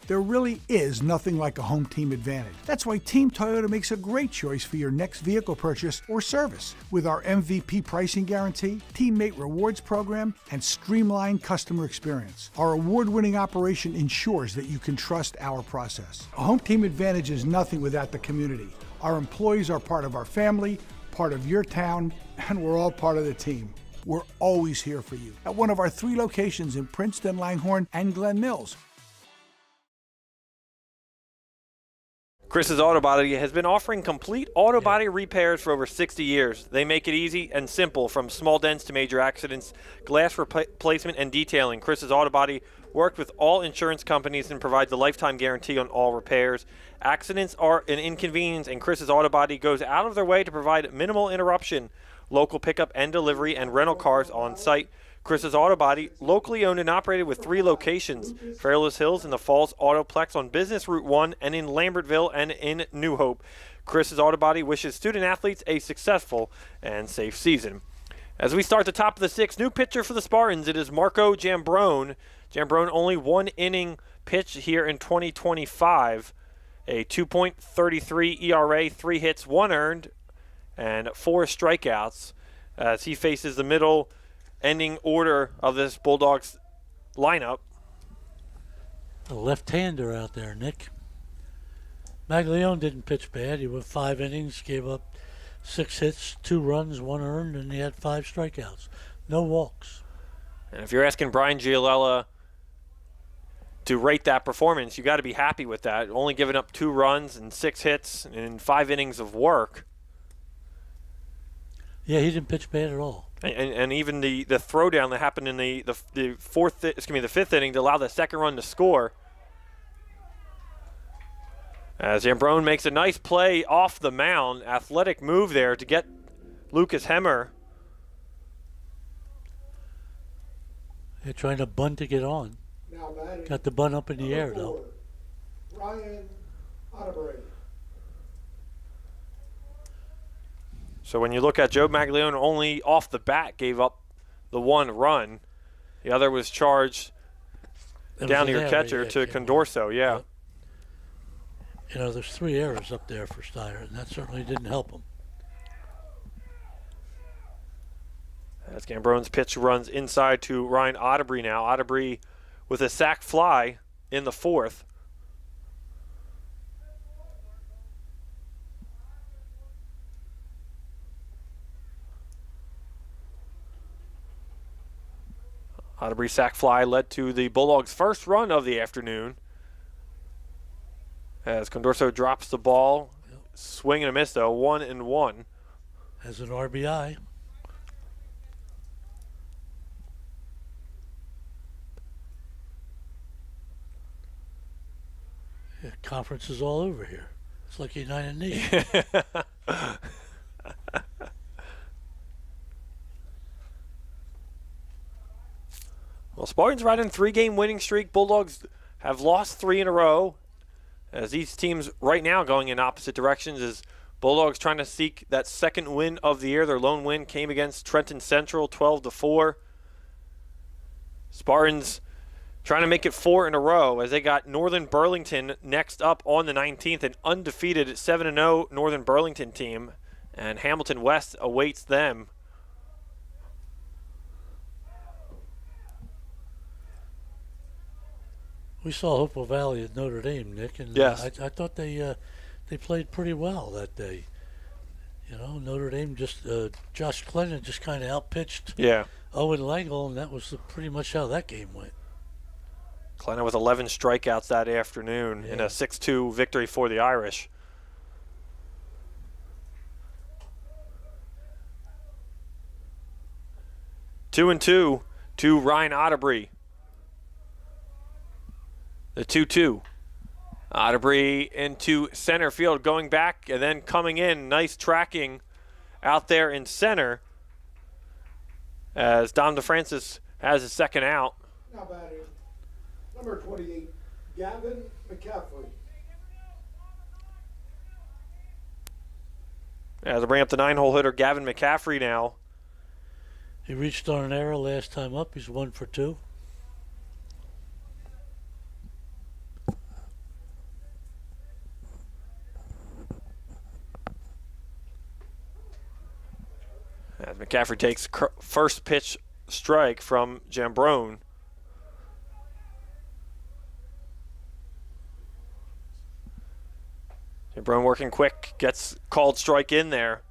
There really is nothing like a home team advantage. That's why Team Toyota makes a great choice for your next vehicle purchase or service. With our MVP pricing guarantee, teammate rewards program, and streamlined customer experience, our award-winning operation ensures that you can trust our process. A home team advantage is nothing without the community. Our employees are part of our family, part of your town, and we're all part of the team. We're always here for you at one of our 3 locations in Princeton, Langhorne, and Glen Mills. Chris's Auto Body has been offering complete auto body repairs for over 60 years. They make it easy and simple, from small dents to major accidents, glass replacement and detailing. Chris's Auto Body worked with all insurance companies and provides a lifetime guarantee on all repairs. Accidents are an inconvenience, and Chris's Auto Body goes out of their way to provide minimal interruption. Local pickup and delivery and rental cars on site. Chris's Auto Body, locally owned and operated with 3 locations, Fairless Hills and the Falls Autoplex on Business Route 1 and in Lambertville and in New Hope. Chris's Auto Body wishes student athletes a successful and safe season. As we start the top of the 6th, new pitcher for the Spartans, it is Marco Jambrone. Jambrone only 1 inning pitch here in 2025, a 2.33 ERA, 3 hits, 1 earned, and 4 strikeouts as he faces the middle ending order of this Bulldogs lineup. A left-hander out there, Nick. Maglione didn't pitch bad. He went 5 innings, gave up 6 hits, 2 runs, 1 earned, and he had 5 strikeouts. No walks. And if you're asking Brian Giolella to rate that performance, you got to be happy with that. Only giving up 2 runs and 6 hits in 5 innings of work. Yeah, he didn't pitch bad at all. And even the throwdown that happened in the 5th inning to allow the 2nd run to score. As Zambrone makes a nice play off the mound, athletic move there to get Lucas Hemmer. They're trying to bunt to get on. Now batting, Got the bunt up in the air, number though. 4, Ryan Otterbury. So when you look at Joe Maglione, only off the bat gave up the 1 run. The other was charged down to your catcher to Condorso, yeah. You know, there's 3 errors up there for Steinert, and that certainly didn't help him. As Gambrone's pitch runs inside to Ryan Otterbury now. Otterbury with a sac fly in the 4th. Otterbury sac fly led to the Bulldogs' first run of the afternoon. As Condorso drops the ball, swing and a miss though, 1-1. As an RBI. Yeah, conference is all over here. It's like United Nations. Well, Spartans riding 3-game winning streak. Bulldogs have lost 3 in a row. As these teams right now going in opposite directions, as Bulldogs trying to seek that second win of the year. Their lone win came against Trenton Central, 12-4. Spartans trying to make it 4 in a row as they got Northern Burlington next up on the 19th, an undefeated 7-0 Northern Burlington team, and Hamilton West awaits them. We saw Hopewell Valley at Notre Dame, Nick, and Yes. I thought they played pretty well that day. You know, Notre Dame Josh Clennon just kind of outpitched Owen Langle, and that was pretty much how that game went. Clenna with 11 strikeouts that afternoon in a 6-2 victory for the Irish. Two and two to Ryan Otterbury. The 2-2. Otterbury into center field, going back and then coming in. Nice tracking out there in center as Dom DeFrancis has his second out. Now batting, number 28, Gavin McCaffrey. As I bring up the 9-hole hitter, Gavin McCaffrey now. He reached on an error last time up. He's 1 for 2. As McCaffrey takes first pitch strike from Jambrone. Jambrone working quick, gets called strike in there.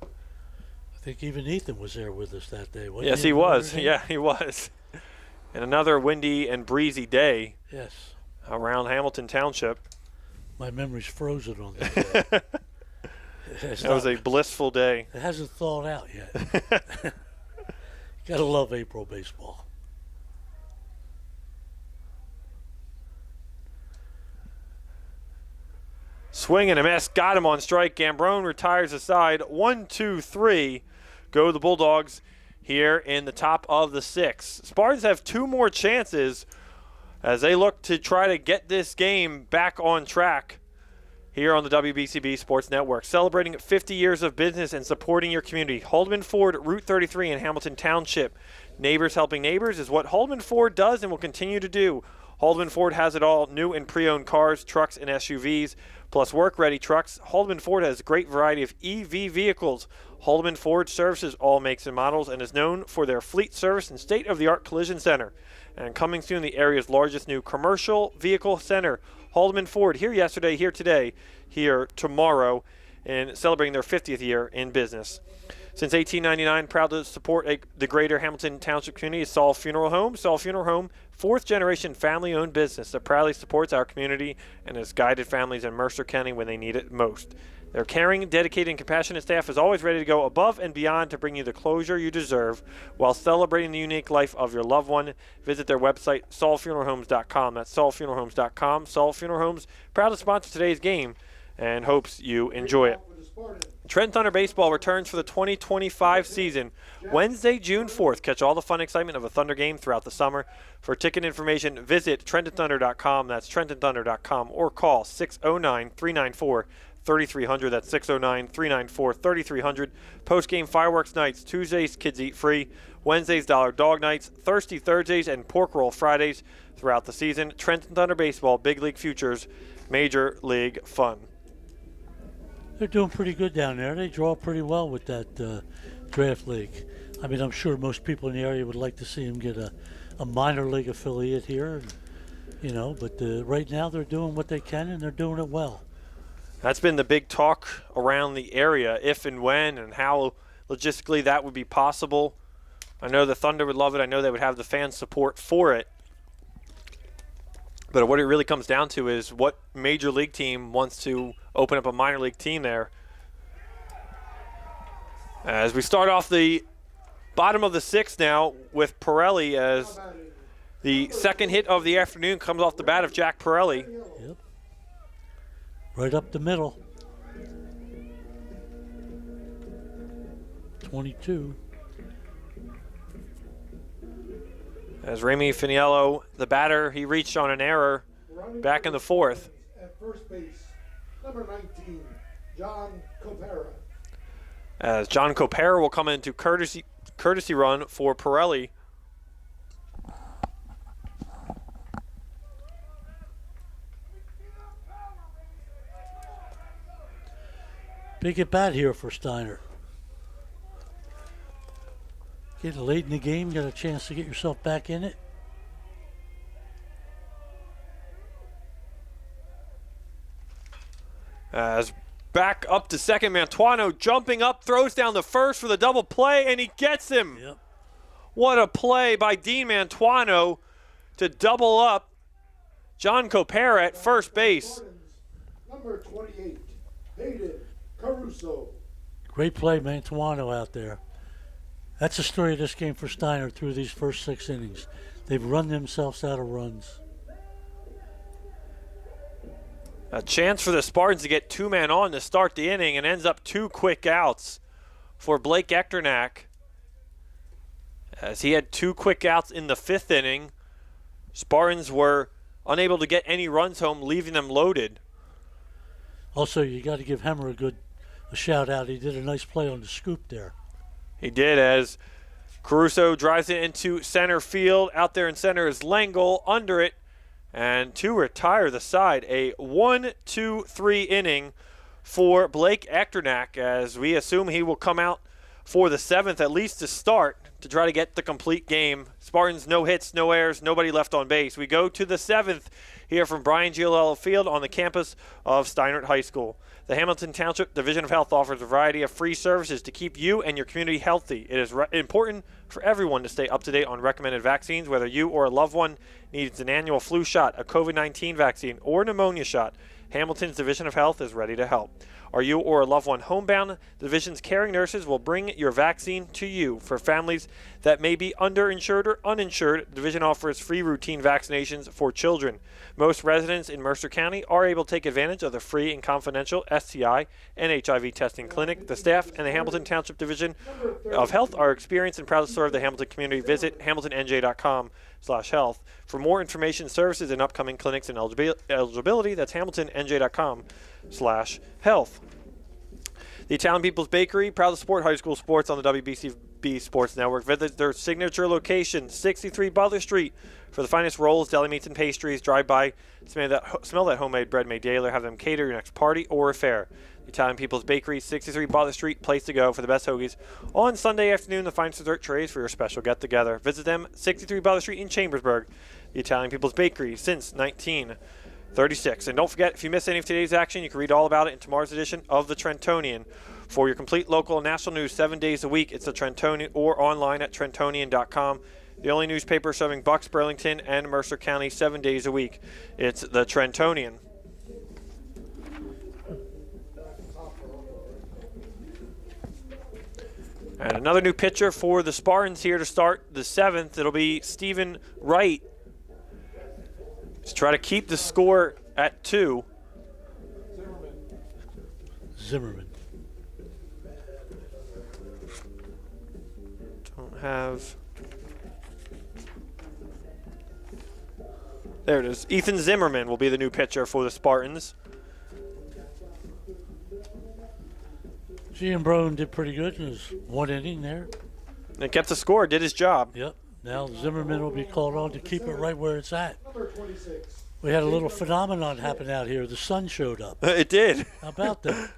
I think even Ethan was there with us that day. Yes, he was. Yeah, he was. And another windy and breezy day. Yes. Around Hamilton Township. My memory's frozen on that day. That was a blissful day. It hasn't thawed out yet. Gotta love April baseball. Swing and a miss. Got him on strike. Gambrone retires aside. 1-2-3. Go the Bulldogs here in the top of the 6th. Spartans have 2 more chances as they look to try to get this game back on track here on the WBCB Sports Network. Celebrating 50 years of business and supporting your community. Haldeman Ford, Route 33 in Hamilton Township. Neighbors helping neighbors is what Haldeman Ford does and will continue to do. Haldeman Ford has it all, new and pre-owned cars, trucks, and SUVs, plus work-ready trucks. Haldeman Ford has a great variety of EV vehicles. Haldeman Ford services all makes and models and is known for their fleet service and state-of-the-art collision center. And coming soon, the area's largest new commercial vehicle center. Haldeman Ford, here yesterday, here today, here tomorrow, and celebrating their 50th year in business. Since 1899, proud to support the greater Hamilton Township community is Saul Funeral Home. Saul Funeral Home, 4th-generation family-owned business that proudly supports our community and has guided families in Mercer County when they need it most. Their caring, dedicated, and compassionate staff is always ready to go above and beyond to bring you the closure you deserve while celebrating the unique life of your loved one. Visit their website, saulfuneralhomes.com. That's saulfuneralhomes.com. Saul Funeral Homes, proud to sponsor today's game and hopes you enjoy it. Trenton Thunder Baseball returns for the 2025 season Wednesday, June 4th. Catch all the fun excitement of a Thunder game throughout the summer. For ticket information, visit TrentonThunder.com. That's TrentonThunder.com or call 609-394-3300. That's 609-394-3300. Post-game fireworks nights. Tuesdays, kids eat free. Wednesdays, dollar dog nights. Thirsty Thursdays and pork roll Fridays throughout the season. Trenton Thunder Baseball, Big League Futures, Major League Fun. They're doing pretty good down there. They draw pretty well with that draft league. I mean, I'm sure most people in the area would like to see them get a minor league affiliate here, you know, but right now they're doing what they can and they're doing it well. That's been the big talk around the area, if and when and how logistically that would be possible. I know the Thunder would love it. I know they would have the fan support for it. But what it really comes down to is what major league team wants to open up a minor league team there. As we start off the bottom of the 6th now with Pirelli as the second hit of the afternoon comes off the bat of Jack Pirelli. Yep. Right up the middle. 22. As Remy Finiello, the batter, he reached on an error Running back for in the fourth. Spartans at first base, number 19, John Copera. As John Copera will come into courtesy run for Pirelli. Big at bat here for Steinert. Getting late in the game, got a chance to get yourself back in it. As back up to second, Mantuano jumping up, throws down the first for the double play, and he gets him. Yep. What a play by Dean Mantuano to double up John Copera at first base. Spartans, number 28, Hayden Caruso. Great play, Mantuano out there. That's the story of this game for Steinert through these first 6 innings. They've run themselves out of runs. A chance for the Spartans to get 2-man on to start the inning, and ends up 2 quick outs for Blake Echternack. As he had 2 quick outs in the 5th inning, Spartans were unable to get any runs home, leaving them loaded. Also, you got to give Hemmer a shout out. He did a nice play on the scoop there. He did, as Caruso drives it into center field. Out there in center is Langle, under it, and to retire the side. A 1-2-3 inning for Blake Echternack, as we assume he will come out for the 7th at least to start to try to get the complete game. Spartans, no hits, no errors, nobody left on base. We go to the 7th here from Brian Giolello Field on the campus of Steinert High School. The Hamilton Township Division of Health offers a variety of free services to keep you and your community healthy. It is important for everyone to stay up to date on recommended vaccines, whether you or a loved one needs an annual flu shot, a COVID-19 vaccine, or pneumonia shot. Hamilton's Division of Health is ready to help. Are you or a loved one homebound? The Division's caring nurses will bring your vaccine to you. For families that may be underinsured or uninsured, the Division offers free routine vaccinations for children. Most residents in Mercer County are able to take advantage of the free and confidential STI and HIV testing clinic. The staff and the Hamilton Township Division of Health are experienced and proud to serve the Hamilton community. Visit hamiltonnj.com/health. For more information, services, and upcoming clinics and eligibility, that's hamiltonnj.com/health. The Italian People's Bakery, proud to support high school sports on the WBCB Sports Network. Visit their signature location, 63 Butler Street, for the finest rolls, deli meats, and pastries. Drive by, smell that homemade bread made daily. Have them cater your next party or affair. The Italian People's Bakery, 63 Butler Street, place to go for the best hoagies. On Sunday afternoon, the finest dessert trays for your special get-together. Visit them, 63 Butler Street in Chambersburg. The Italian People's Bakery, since 1936. And don't forget, if you miss any of today's action, you can read all about it in tomorrow's edition of the Trentonian. For your complete local and national news 7 days a week, it's the Trentonian, or online at trentonian.com. The only newspaper serving Bucks, Burlington, and Mercer County 7 days a week. It's the Trentonian. And another new pitcher for the Spartans here to start the 7th. It'll be Stephen Wright. To try to keep the score at 2. Zimmerman. Don't have. There it is. Ethan Zimmerman will be the new pitcher for the Spartans. Gian Brown did pretty good in his 1 inning there. And kept the score, did his job. Yep. Now Zimmerman will be called on to keep it right where it's at. Number 26. We had a little phenomenon happen out here. The sun showed up. It did. How about that?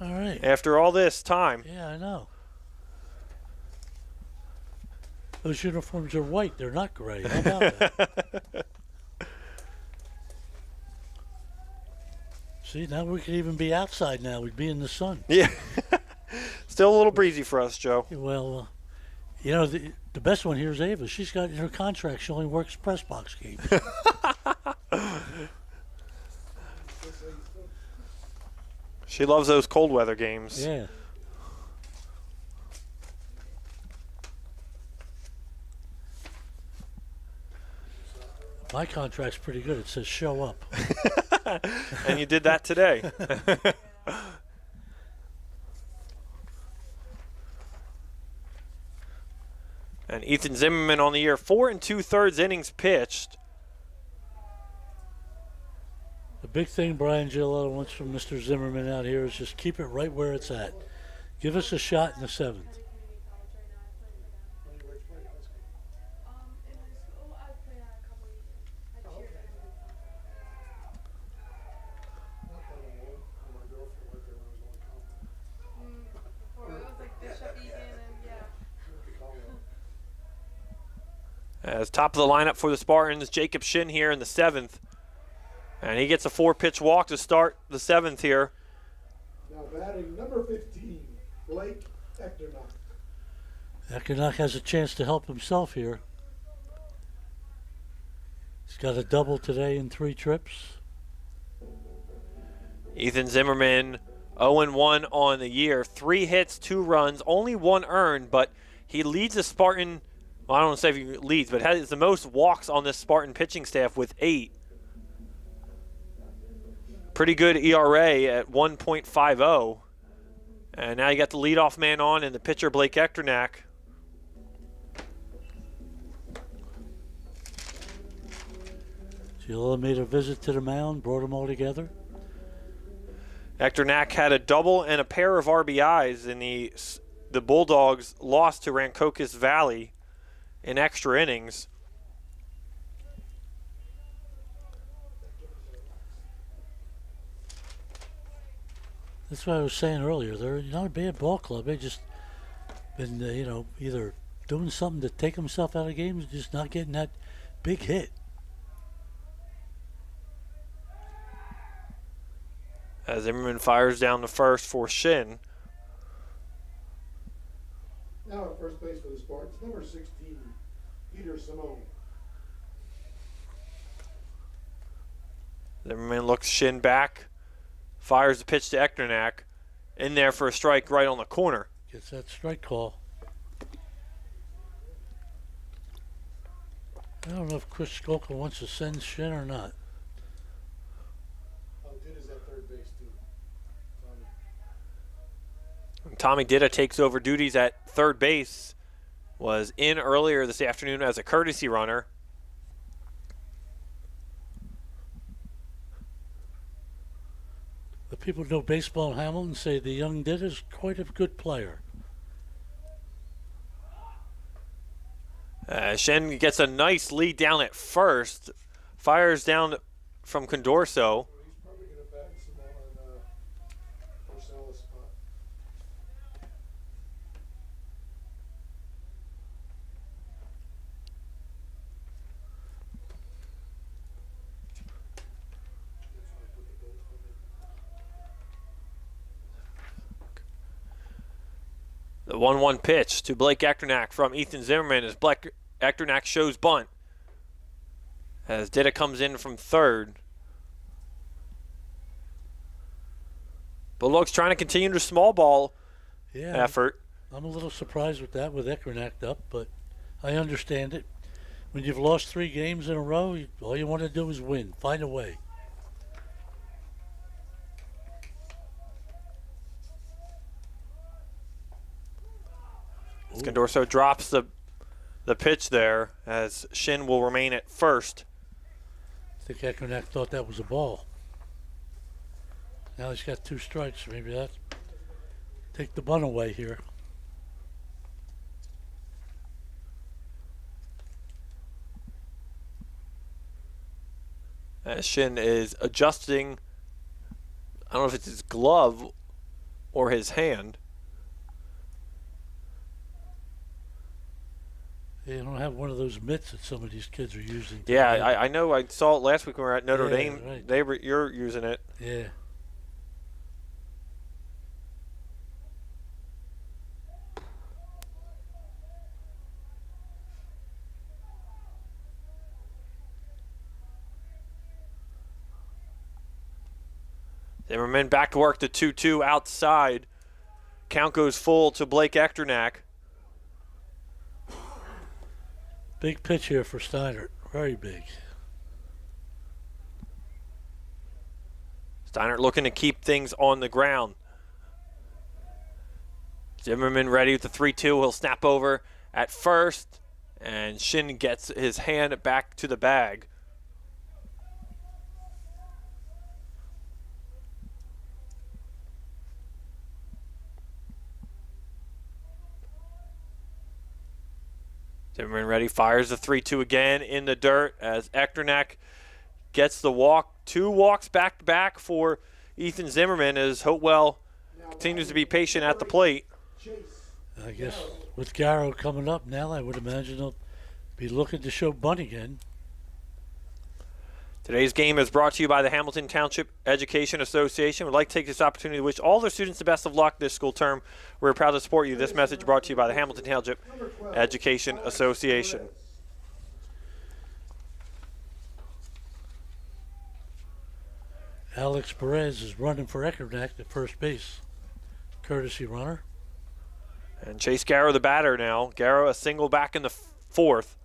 All right. After all this time. Yeah, I know. Those uniforms are white. They're not gray. How about that? See, now we could even be outside now. We'd be in the sun. Yeah. Still a little breezy for us, Joe. Well, you know, the best one here is Ava. She's got in her contract, she only works press box games. She loves those cold weather games. Yeah. My contract's pretty good. It says show up. And you did that today. And Ethan Zimmerman on the year, 4 2/3 innings pitched. The big thing Brian Gilletto wants from Mr. Zimmerman out here is just keep it right where it's at. Give us a shot in the 7th. As top of the lineup for the Spartans, Jacob Shin here in the 7th. And he gets a 4-pitch walk to start the 7th here. Now batting number 15, Blake Echternock. Echternock has a chance to help himself here. He's got a double today in 3 trips. Ethan Zimmerman, 0-1 on the year. 3 hits, 2 runs, only 1 earned, but he leads the Spartan. Well, I don't want to say if he leads, but has the most walks on this Spartan pitching staff with 8. Pretty good ERA at 1.50. And now you got the leadoff man on and the pitcher, Blake Echternock. Gilletto made a visit to the mound, brought them all together. Echternock had a double and a pair of RBIs in the Bulldogs lost to Rancocas Valley in extra innings. That's what I was saying earlier. They're not a bad ball club. They just been, either doing something to take themselves out of games, just not getting that big hit. As Zimmerman fires down the first for Shin. Now at first base for the Spartans, number 16, Peter Simone. Zimmerman looks Shin back, fires the pitch to Echternock, in there for a strike right on the corner. Gets that strike call. I don't know if Chris Skolka wants to send Shin or not. Oh, Did is at third base too. Tommy Dida takes over duties at third base. Was in earlier this afternoon as a courtesy runner. The people who know baseball in Hamilton say the young Dida's quite a good player. Shen gets a nice lead down at first. Fires down from Condorso. He's probably going to bat Simone on Porcella's spot. The 1-1 pitch to Blake Echternock from Ethan Zimmerman as Blake Echternock shows bunt. As Dida comes in from third. Bulldogs trying to continue the small ball effort. I'm a little surprised with that, with Echternock up, but I understand it. When you've lost 3 games in a row, all you want to do is win. Find a way. Condorso drops the pitch there as Shin will remain at first. I think Echternock thought that was a ball. Now he's got 2 strikes. Maybe that take the bunt away here. As Shin is adjusting, I don't know if it's his glove or his hand. They don't have one of those mitts that some of these kids are using. Yeah, I know. I saw it last week when we were at Notre Yeah, Dame. right. You're using it. Yeah. Zimmerman back to work, the 2-2 outside. Count goes full to Blake Echternock. Big pitch here for Steinert. Very big. Steinert looking to keep things on the ground. Zimmerman ready with the 3-2. He'll snap over at first. And Shin gets his hand back to the bag. Zimmerman ready, fires the 3-2 again in the dirt as Echternak gets the walk. 2 walks back to back for Ethan Zimmerman as Hopewell continues to be patient at the plate. I guess with Garrow coming up now, I would imagine they'll be looking to show bunt again. Today's game is brought to you by the Hamilton Township Education Association. We'd like to take this opportunity to wish all their students the best of luck this school term. We're proud to support you. This message brought to you by the Hamilton Township Education Association. Alex Perez is running for Echternak at first base. Courtesy runner. And Chase Garrow the batter now. Garrow a single back in the 4th.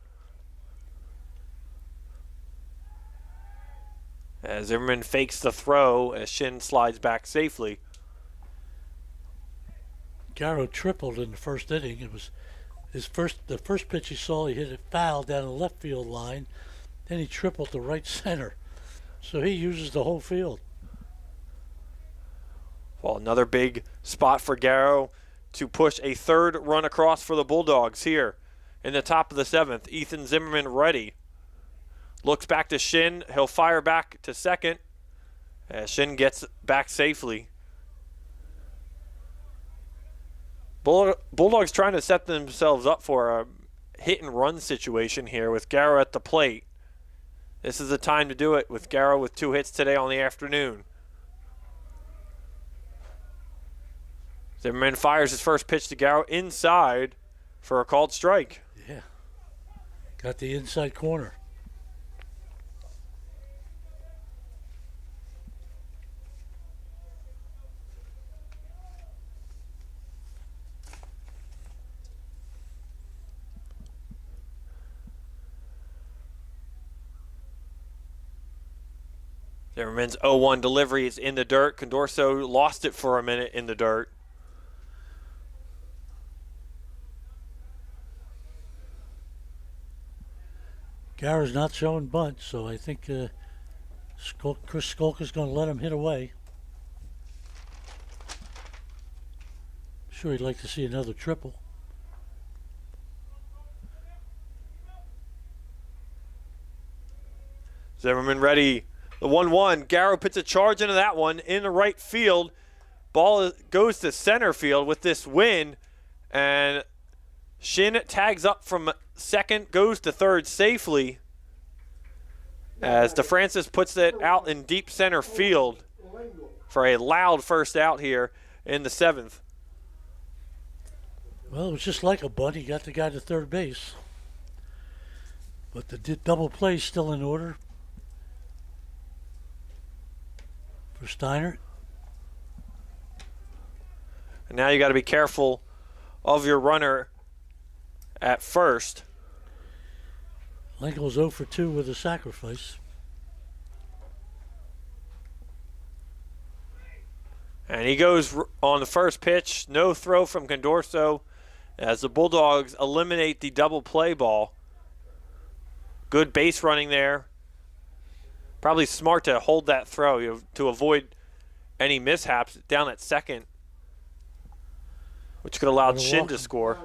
As Zimmerman fakes the throw as Shin slides back safely. Garrow tripled in the first inning. It was the first pitch he saw, he hit it foul down the left field line. Then he tripled to right center. So he uses the whole field. Well, another big spot for Garrow to push a 3rd run across for the Bulldogs here in the top of the 7th. Ethan Zimmerman ready. Looks back to Shin. He'll fire back to 2nd as Shin gets back safely. Bulldogs trying to set themselves up for a hit and run situation here with Garrow at the plate. This is the time to do it with Garrow with 2 hits today on the afternoon. Zimmerman fires his first pitch to Garrow inside for a called strike. Yeah. Got the inside corner. Zimmerman's 0-1 delivery is in the dirt. Condorso lost it for a minute in the dirt. Garrow's not showing bunt, so I think Chris Skolka's going to let him hit away. Sure, he'd like to see another triple. Zimmerman ready. The 1-1. Garrow puts a charge into that one in the right field. Ball goes to center field with this win. And Shin tags up from 2nd, goes to 3rd safely. As DeFrancis puts it out in deep center field for a loud first out here in the 7th. Well, it was just like a bunt. He got the guy to 3rd base. But the double play is still in order for Steinert. And now you got to be careful of your runner at first. Lenkel's 0 for 2 with a sacrifice. And he goes on the first pitch. No throw from Condorso as the Bulldogs eliminate the double play ball. Good base running there. Probably smart to hold that throw to avoid any mishaps down at 2nd, which could allow Shin to score.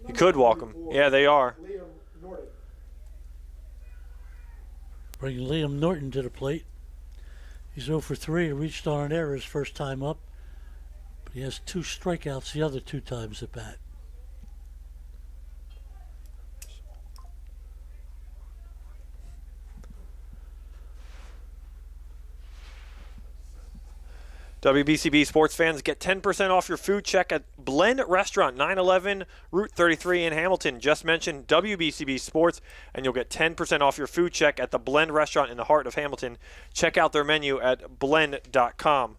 You could walk him. Yeah, they are. Bring Liam Norton to the plate. He's 0 for 3. He reached on an error his first time up, but he has 2 strikeouts the other 2 times at bat. WBCB sports fans, get 10% off your food check at Blend Restaurant, 911 Route 33 in Hamilton. Just mention WBCB Sports, and you'll get 10% off your food check at the Blend Restaurant in the heart of Hamilton. Check out their menu at blend.com.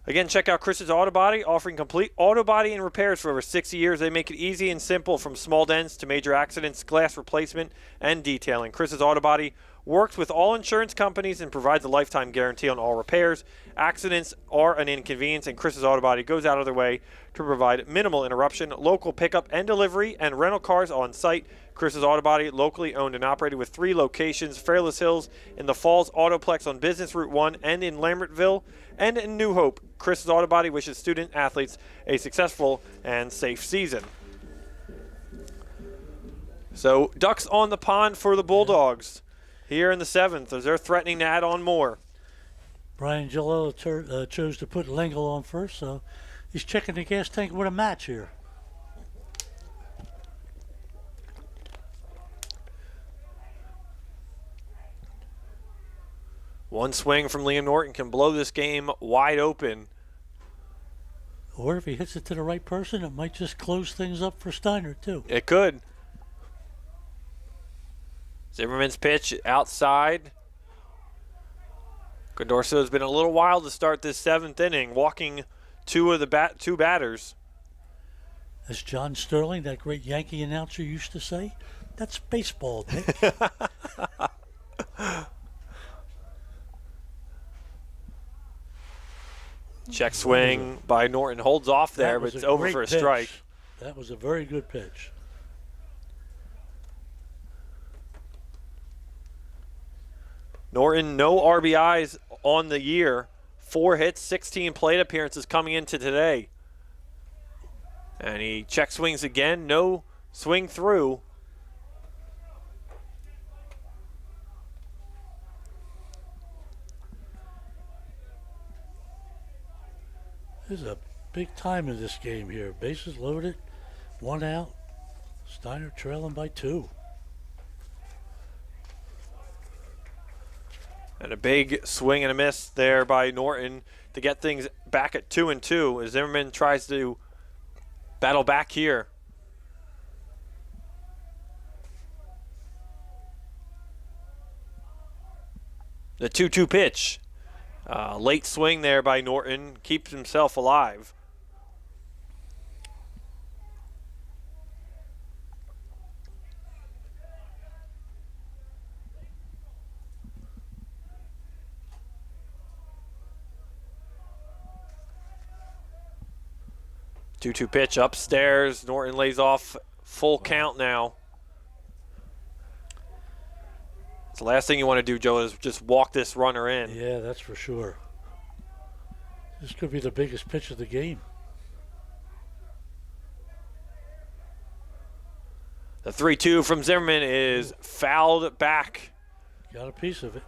Again, check out Chris's Auto Body, offering complete auto body and repairs for over 60 years. They make it easy and simple from small dents to major accidents, glass replacement, and detailing. Chris's Auto Body, works with all insurance companies and provides a lifetime guarantee on all repairs. Accidents are an inconvenience, and Chris's Auto Body goes out of their way to provide minimal interruption, local pickup and delivery, and rental cars on site. Chris's Auto Body, locally owned and operated with 3 locations: Fairless Hills, in the Falls Autoplex on Business Route 1, and in Lambertville, and in New Hope. Chris's Auto Body wishes student athletes a successful and safe season. So, ducks on the pond for the Bulldogs here in the 7th, as they're threatening to add on more. Brian Gillo chose to put Lengel on first, so he's checking the gas tank with a match here. One swing from Liam Norton can blow this game wide open. Or if he hits it to the right person, it might just close things up for Steinert, too. It could. Zimmerman's pitch outside. Condorso has been a little wild to start this 7th inning, walking two batters. As John Sterling, that great Yankee announcer, used to say, that's baseball, Nick. Check swing by Norton, holds off there, but it's over for a strike. That was a very good pitch. Norton, no RBIs on the year. 4 hits, 16 plate appearances coming into today. And he check swings again, no swing through. There's a big time in this game here. Bases loaded, 1 out. Steinert trailing by 2. And a big swing and a miss there by Norton to get things back at 2-2 as Zimmerman tries to battle back here. The 2-2 pitch. Late swing there by Norton, keeps himself alive. Two-two pitch upstairs. Norton lays off, full count now. It's the last thing you want to do, Joe, is just walk this runner in. Yeah, that's for sure. This could be the biggest pitch of the game. The 3-2 from Zimmerman is fouled back. Got a piece of it.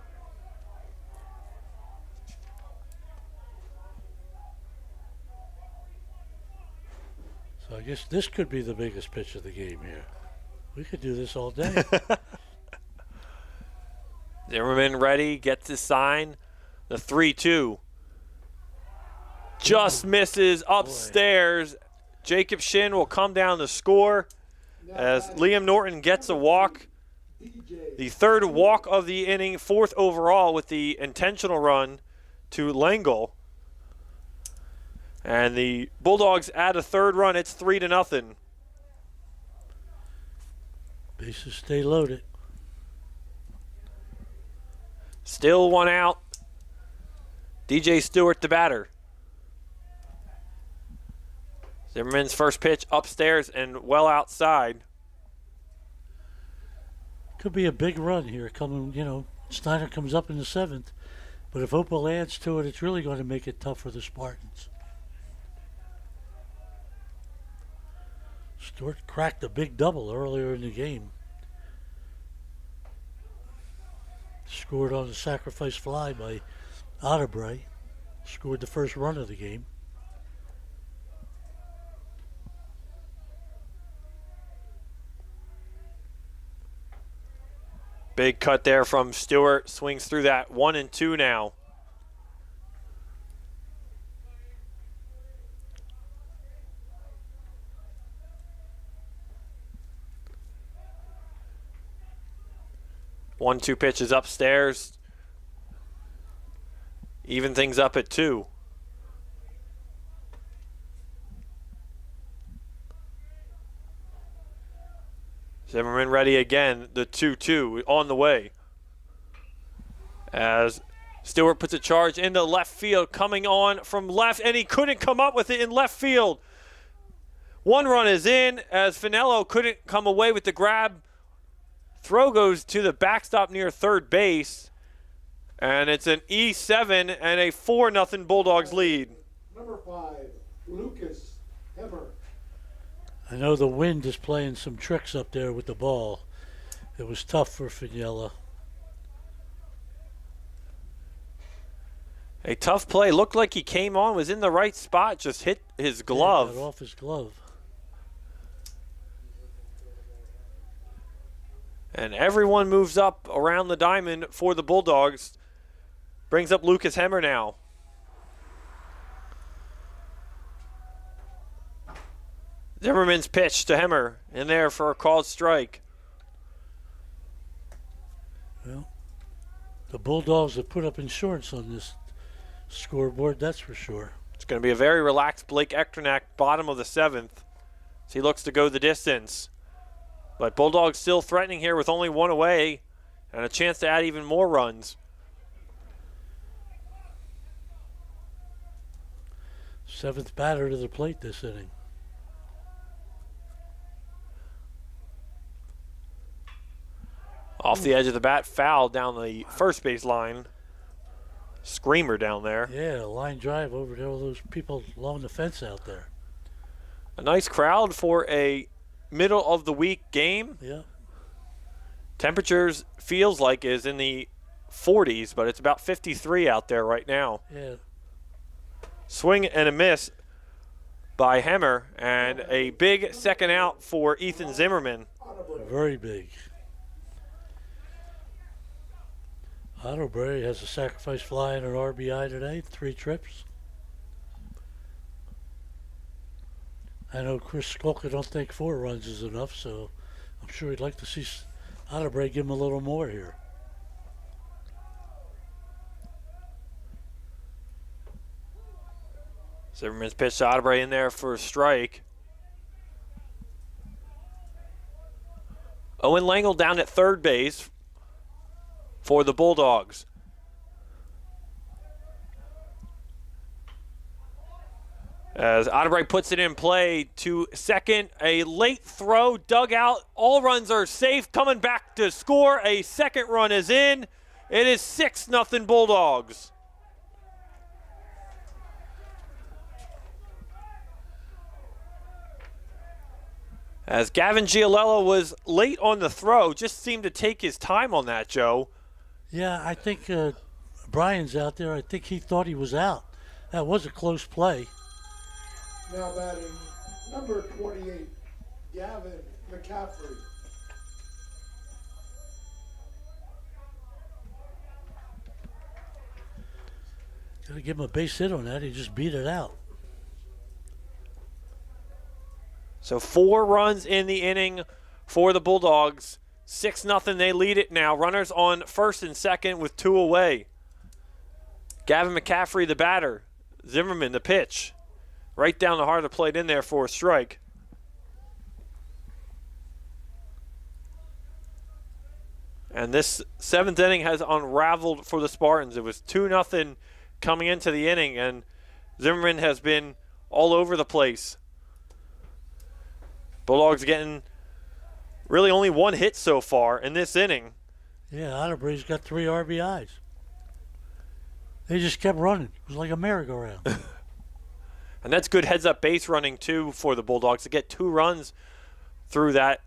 So I guess this could be the biggest pitch of the game here. We could do this all day. Zimmerman ready, gets his sign. The 3-2. Just misses upstairs. Boy. Jacob Shin will come down to score as Liam Norton gets a walk. The 3rd walk of the inning, 4th overall with the intentional run to Lengel. And the Bulldogs add a 3rd run. It's 3-0. Bases stay loaded. Still 1 out. DJ Stewart, the batter. Zimmerman's first pitch upstairs and well outside. Could be a big run here coming, Steinert comes up in the 7th. But if Hopewell adds to it, it's really going to make it tough for the Spartans. Stewart cracked a big double earlier in the game. Scored on a sacrifice fly by Otterbray. Scored the first run of the game. Big cut there from Stewart. Swings through that 1-2 now. One-two pitches upstairs. Even things up at 2. Zimmerman ready again. The 2-2 on the way. As Stewart puts a charge into left field, coming on from left, and he couldn't come up with it in left field. One run is in as Finello couldn't come away with the grab. Throw goes to the backstop near third base, and it's an E7 and a 4-0 Bulldogs lead. Number 5, Lucas Hemmer. I know the wind is playing some tricks up there with the ball. It was tough for Finello. A tough play. Looked like he came on, was in the right spot, just hit his glove. Yeah, got off his glove. And everyone moves up around the diamond for the Bulldogs. Brings up Lucas Hemmer now. Zimmerman's pitch to Hemmer in there for a called strike. Well, the Bulldogs have put up insurance on this scoreboard, that's for sure. It's going to be a very relaxed Blake Ekternak, bottom of the 7th, as he looks to go the distance. But Bulldogs still threatening here with only one away and a chance to add even more runs. Seventh batter to the plate this inning. Off the edge of the bat, foul down the first base line. Screamer down there. Yeah, a line drive over to all those people along the fence out there. A nice crowd for a middle of the week game. Yeah. Temperatures feels like is in the 40s, but it's about 53 out there right now. Yeah. Swing and a miss by Hemmer, and a big second out for Ethan Zimmerman. Very big. Ottobury has a sacrifice fly and an RBI today, 3 trips. I know Chris Skolka don't think 4 runs is enough, so I'm sure he'd like to see Ottobury give him a little more here. Zimmerman's pitch to Ottobury in there for a strike. Owen Langle down at third base for the Bulldogs. As Ottobury puts it in play to second, a late throw, dug out. All runs are safe. Coming back to score. A second run is in. It is 6-0 Bulldogs. As Gavin Giolello was late on the throw, just seemed to take his time on that, Joe. Yeah, I think Brian's out there. I think he thought he was out. That was a close play. Now batting number 28, Gavin McCaffrey. Gotta give him a base hit on that. He just beat it out. So 4 runs in the inning for the Bulldogs. 6-0, they lead it now. Runners on first and second with 2 away. Gavin McCaffrey, the batter. Zimmerman, the pitch. Right down the heart of the plate in there for a strike. And this 7th inning has unraveled for the Spartans. It was 2-0 coming into the inning, and Zimmerman has been all over the place. Bulldogs getting really only 1 hit so far in this inning. Yeah, Ottobury's got 3 RBIs. They just kept running. It was like a merry-go-round. And that's good heads-up base running, too, for the Bulldogs to get 2 runs through that.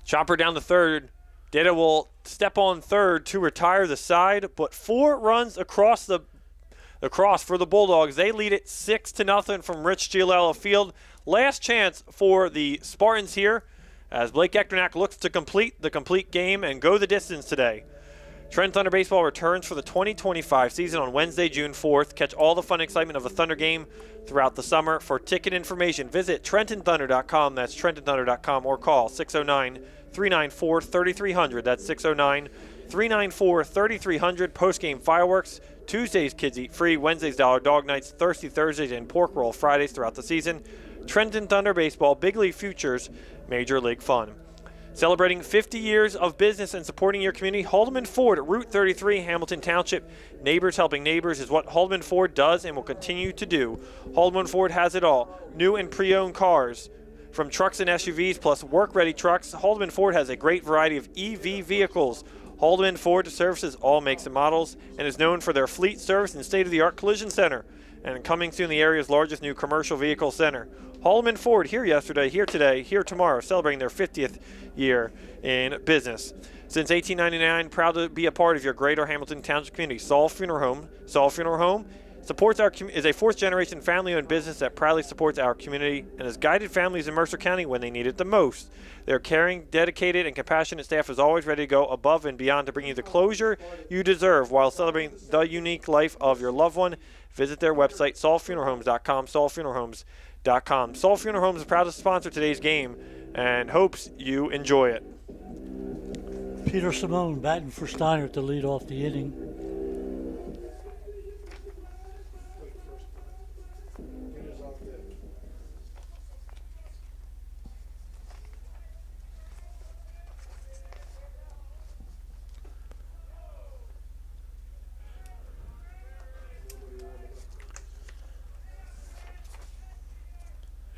Chopper down to third. Data will step on third to retire the side, but 4 runs across for the Bulldogs. They lead it 6-0 from Rich Giolello Field. Last chance for the Spartans here as Blake Ekternak looks to complete the complete game and go the distance today. Trenton Thunder Baseball returns for the 2025 season on Wednesday, June 4th. Catch all the fun and excitement of a Thunder game throughout the summer. For ticket information, visit TrentonThunder.com. That's TrentonThunder.com, or call 609-394-3300. That's 609-394-3300. Post-game fireworks. Tuesdays, kids eat free. Wednesdays, dollar dog nights. Thursdays, and pork roll Fridays throughout the season. Trenton Thunder Baseball, Big League Futures, Major League Fun. Celebrating 50 years of business and supporting your community, Haldeman Ford, Route 33, Hamilton Township. Neighbors helping neighbors is what Haldeman Ford does and will continue to do. Haldeman Ford has it all. New and pre-owned cars, from trucks and SUVs plus work-ready trucks, Haldeman Ford has a great variety of EV vehicles. Haldeman Ford services all makes and models and is known for their fleet service and state-of-the-art collision center. And coming soon, the area's largest new commercial vehicle center. Haldeman Ford, here yesterday, here today, here tomorrow, celebrating their 50th year in business. Since 1899, proud to be a part of your greater Hamilton Township community. Saul Funeral Home. Saul Funeral Home supports is a fourth-generation family-owned business that proudly supports our community and has guided families in Mercer County when they need it the most. Their caring, dedicated, and compassionate staff is always ready to go above and beyond to bring you the closure you deserve while celebrating the unique life of your loved one. Visit their website, saulfuneralhomes.com, saulfuneralhomes.com. Saul Funeral Homes is proud to sponsor today's game and hopes you enjoy it. Peter Simone batting for Steinert to lead off the inning.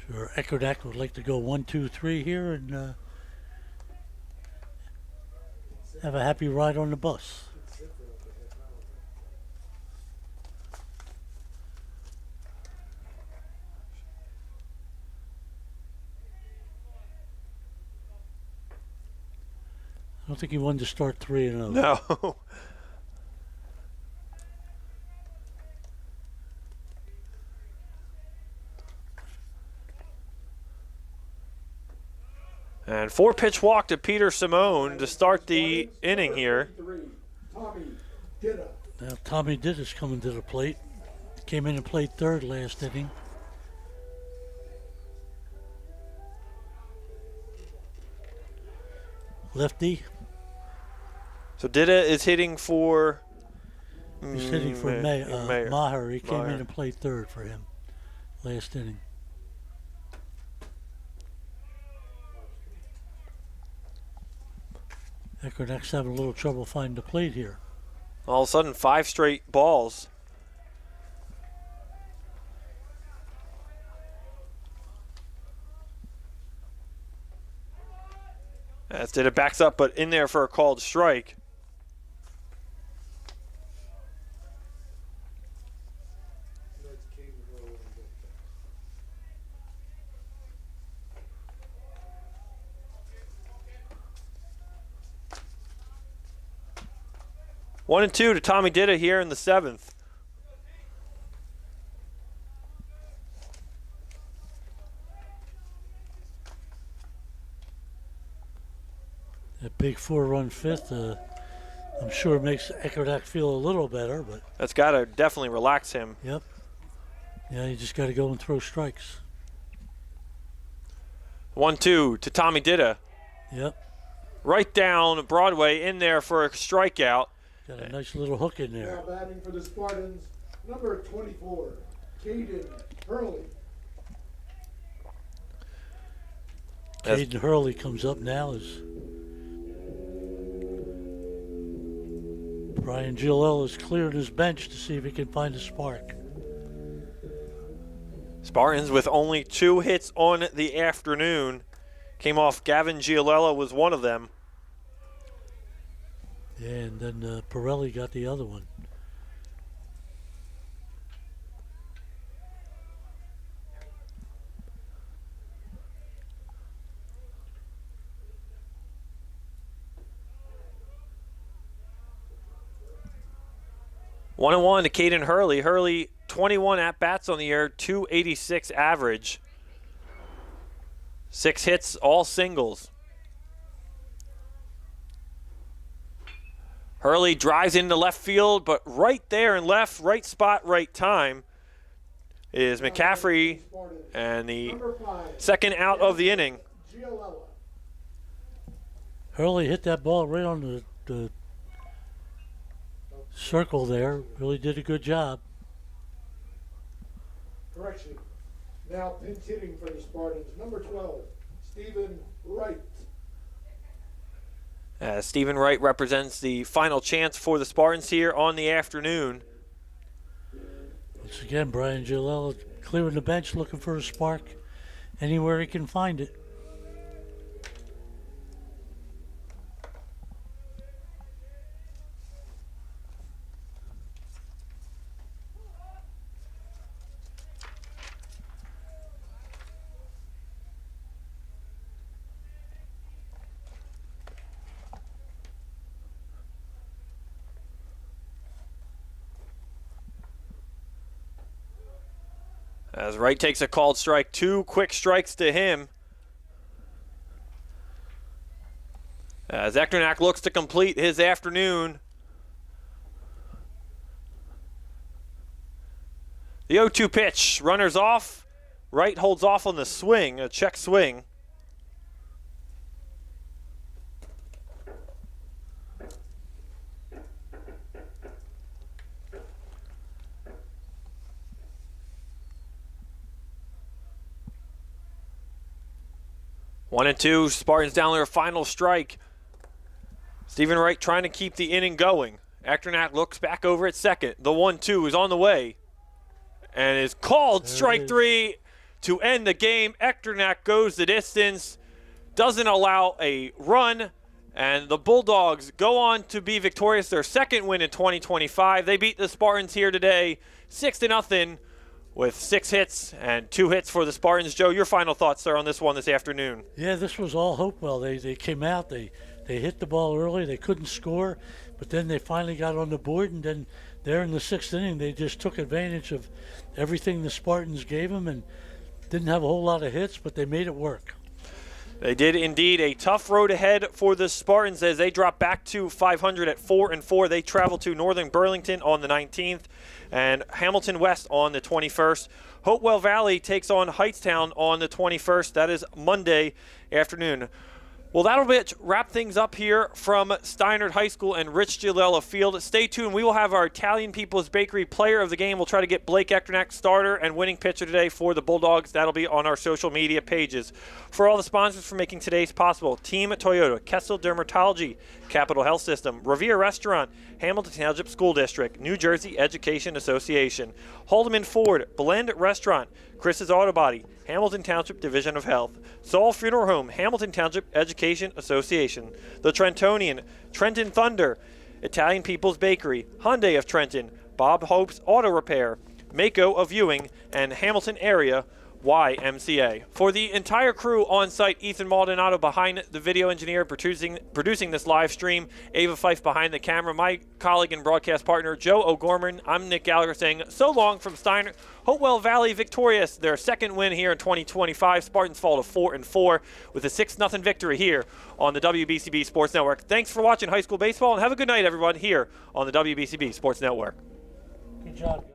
Sure, Eckerdack would like to go 1, 2, 3 here and have a happy ride on the bus. I don't think he wanted to start 3-0. No. And 4-pitch walk to Peter Simone to start the inning here. Now Tommy Dittis coming to the plate. Came in and played third last inning. Lefty. So Ditta is hitting for... He's hitting for Mayer. Maher. He came in and played third for him last inning. Eckerdack's having a little trouble finding the plate here. All of a sudden, 5 straight balls. As Ditta backs up, but in there for a called strike. One and 2 to Tommy Ditta here in the 7th. That big 4-run fifth, I'm sure makes Eckerdack feel a little better, but that's got to definitely relax him. Yep. Yeah, you just got to go and throw strikes. 1-2 to Tommy Ditta. Yep. Right down Broadway, in there for a strikeout. Got a nice little hook in there. Now batting for the Spartans, number 24, Caden Hurley. Caden Hurley comes up now as Brian Gillell is clearing his bench to see if he can find a spark. Spartans with only 2 hits on the afternoon. Came off Gavin Giolella was one of them. Yeah, and then Pirelli got the other one. One and 1 to Caden Hurley. Hurley 21 at-bats on the year, 286 average. 6 hits, all singles. Hurley drives into left field, but right there in left, right spot, right time is McCaffrey, and the second out of the inning. Hurley hit that ball right on the circle there. Really did a good job. Correction. Now pinch hitting for the Spartans, number 12, Stephen Wright. Stephen Wright represents the final chance for the Spartans here on the afternoon. Once again, Brian Gillell clearing the bench, looking for a spark anywhere he can find it. As Wright takes a called strike, 2 quick strikes to him. As Echternach looks to complete his afternoon. The 0-2 pitch, runners off. Wright holds off on the swing, a check swing. One and two, Spartans down their final strike. Stephen Wright trying to keep the inning going. Echternach looks back over at second. The 1-2 is on the way and is called strike 3 to end the game. Echternach goes the distance, doesn't allow a run, and the Bulldogs go on to be victorious. Their second win in 2025. They beat the Spartans here today 6-0 with 6 hits and 2 hits for the Spartans. Joe, your final thoughts, sir, on this one this afternoon? Yeah, this was all Hopewell. They came out, they hit the ball early, they couldn't score, but then they finally got on the board, and then there in the 6th inning, they just took advantage of everything the Spartans gave them and didn't have a whole lot of hits, but they made it work. They did indeed. A tough road ahead for the Spartans as they drop back to 500 at 4-4. They travel to Northern Burlington on the 19th and Hamilton West on the 21st. Hopewell Valley takes on Heightstown on the 21st. That is Monday afternoon. Well, that'll wrap things up here from Steinert High School and Rich Gillella Field. Stay tuned. We will have our Italian People's Bakery player of the game. We'll try to get Blake Echternach, starter and winning pitcher today for the Bulldogs. That'll be on our social media pages. For all the sponsors for making today's possible, Team Toyota, Kessel Dermatology, Capital Health System, Revere Restaurant, Hamilton Township School District, New Jersey Education Association, Haldeman Ford, Blend Restaurant, Chris's Auto Body, Hamilton Township Division of Health, Saul Funeral Home, Hamilton Township Education Association, The Trentonian, Trenton Thunder, Italian People's Bakery, Hyundai of Trenton, Bob Hope's Auto Repair, Mako of Ewing, and Hamilton Area YMCA. For the entire crew on site, Ethan Maldonado behind the video engineer producing this live stream, Ava Fife behind the camera, my colleague and broadcast partner Joe O'Gorman, I'm Nick Gallagher saying so long from Steinert. Hopewell Valley victorious, their second win here in 2025. Spartans fall to 4-4 with a 6-0 victory here on the WBCB Sports Network. Thanks for watching high school baseball and have a good night everyone here on the WBCB Sports Network. Good job.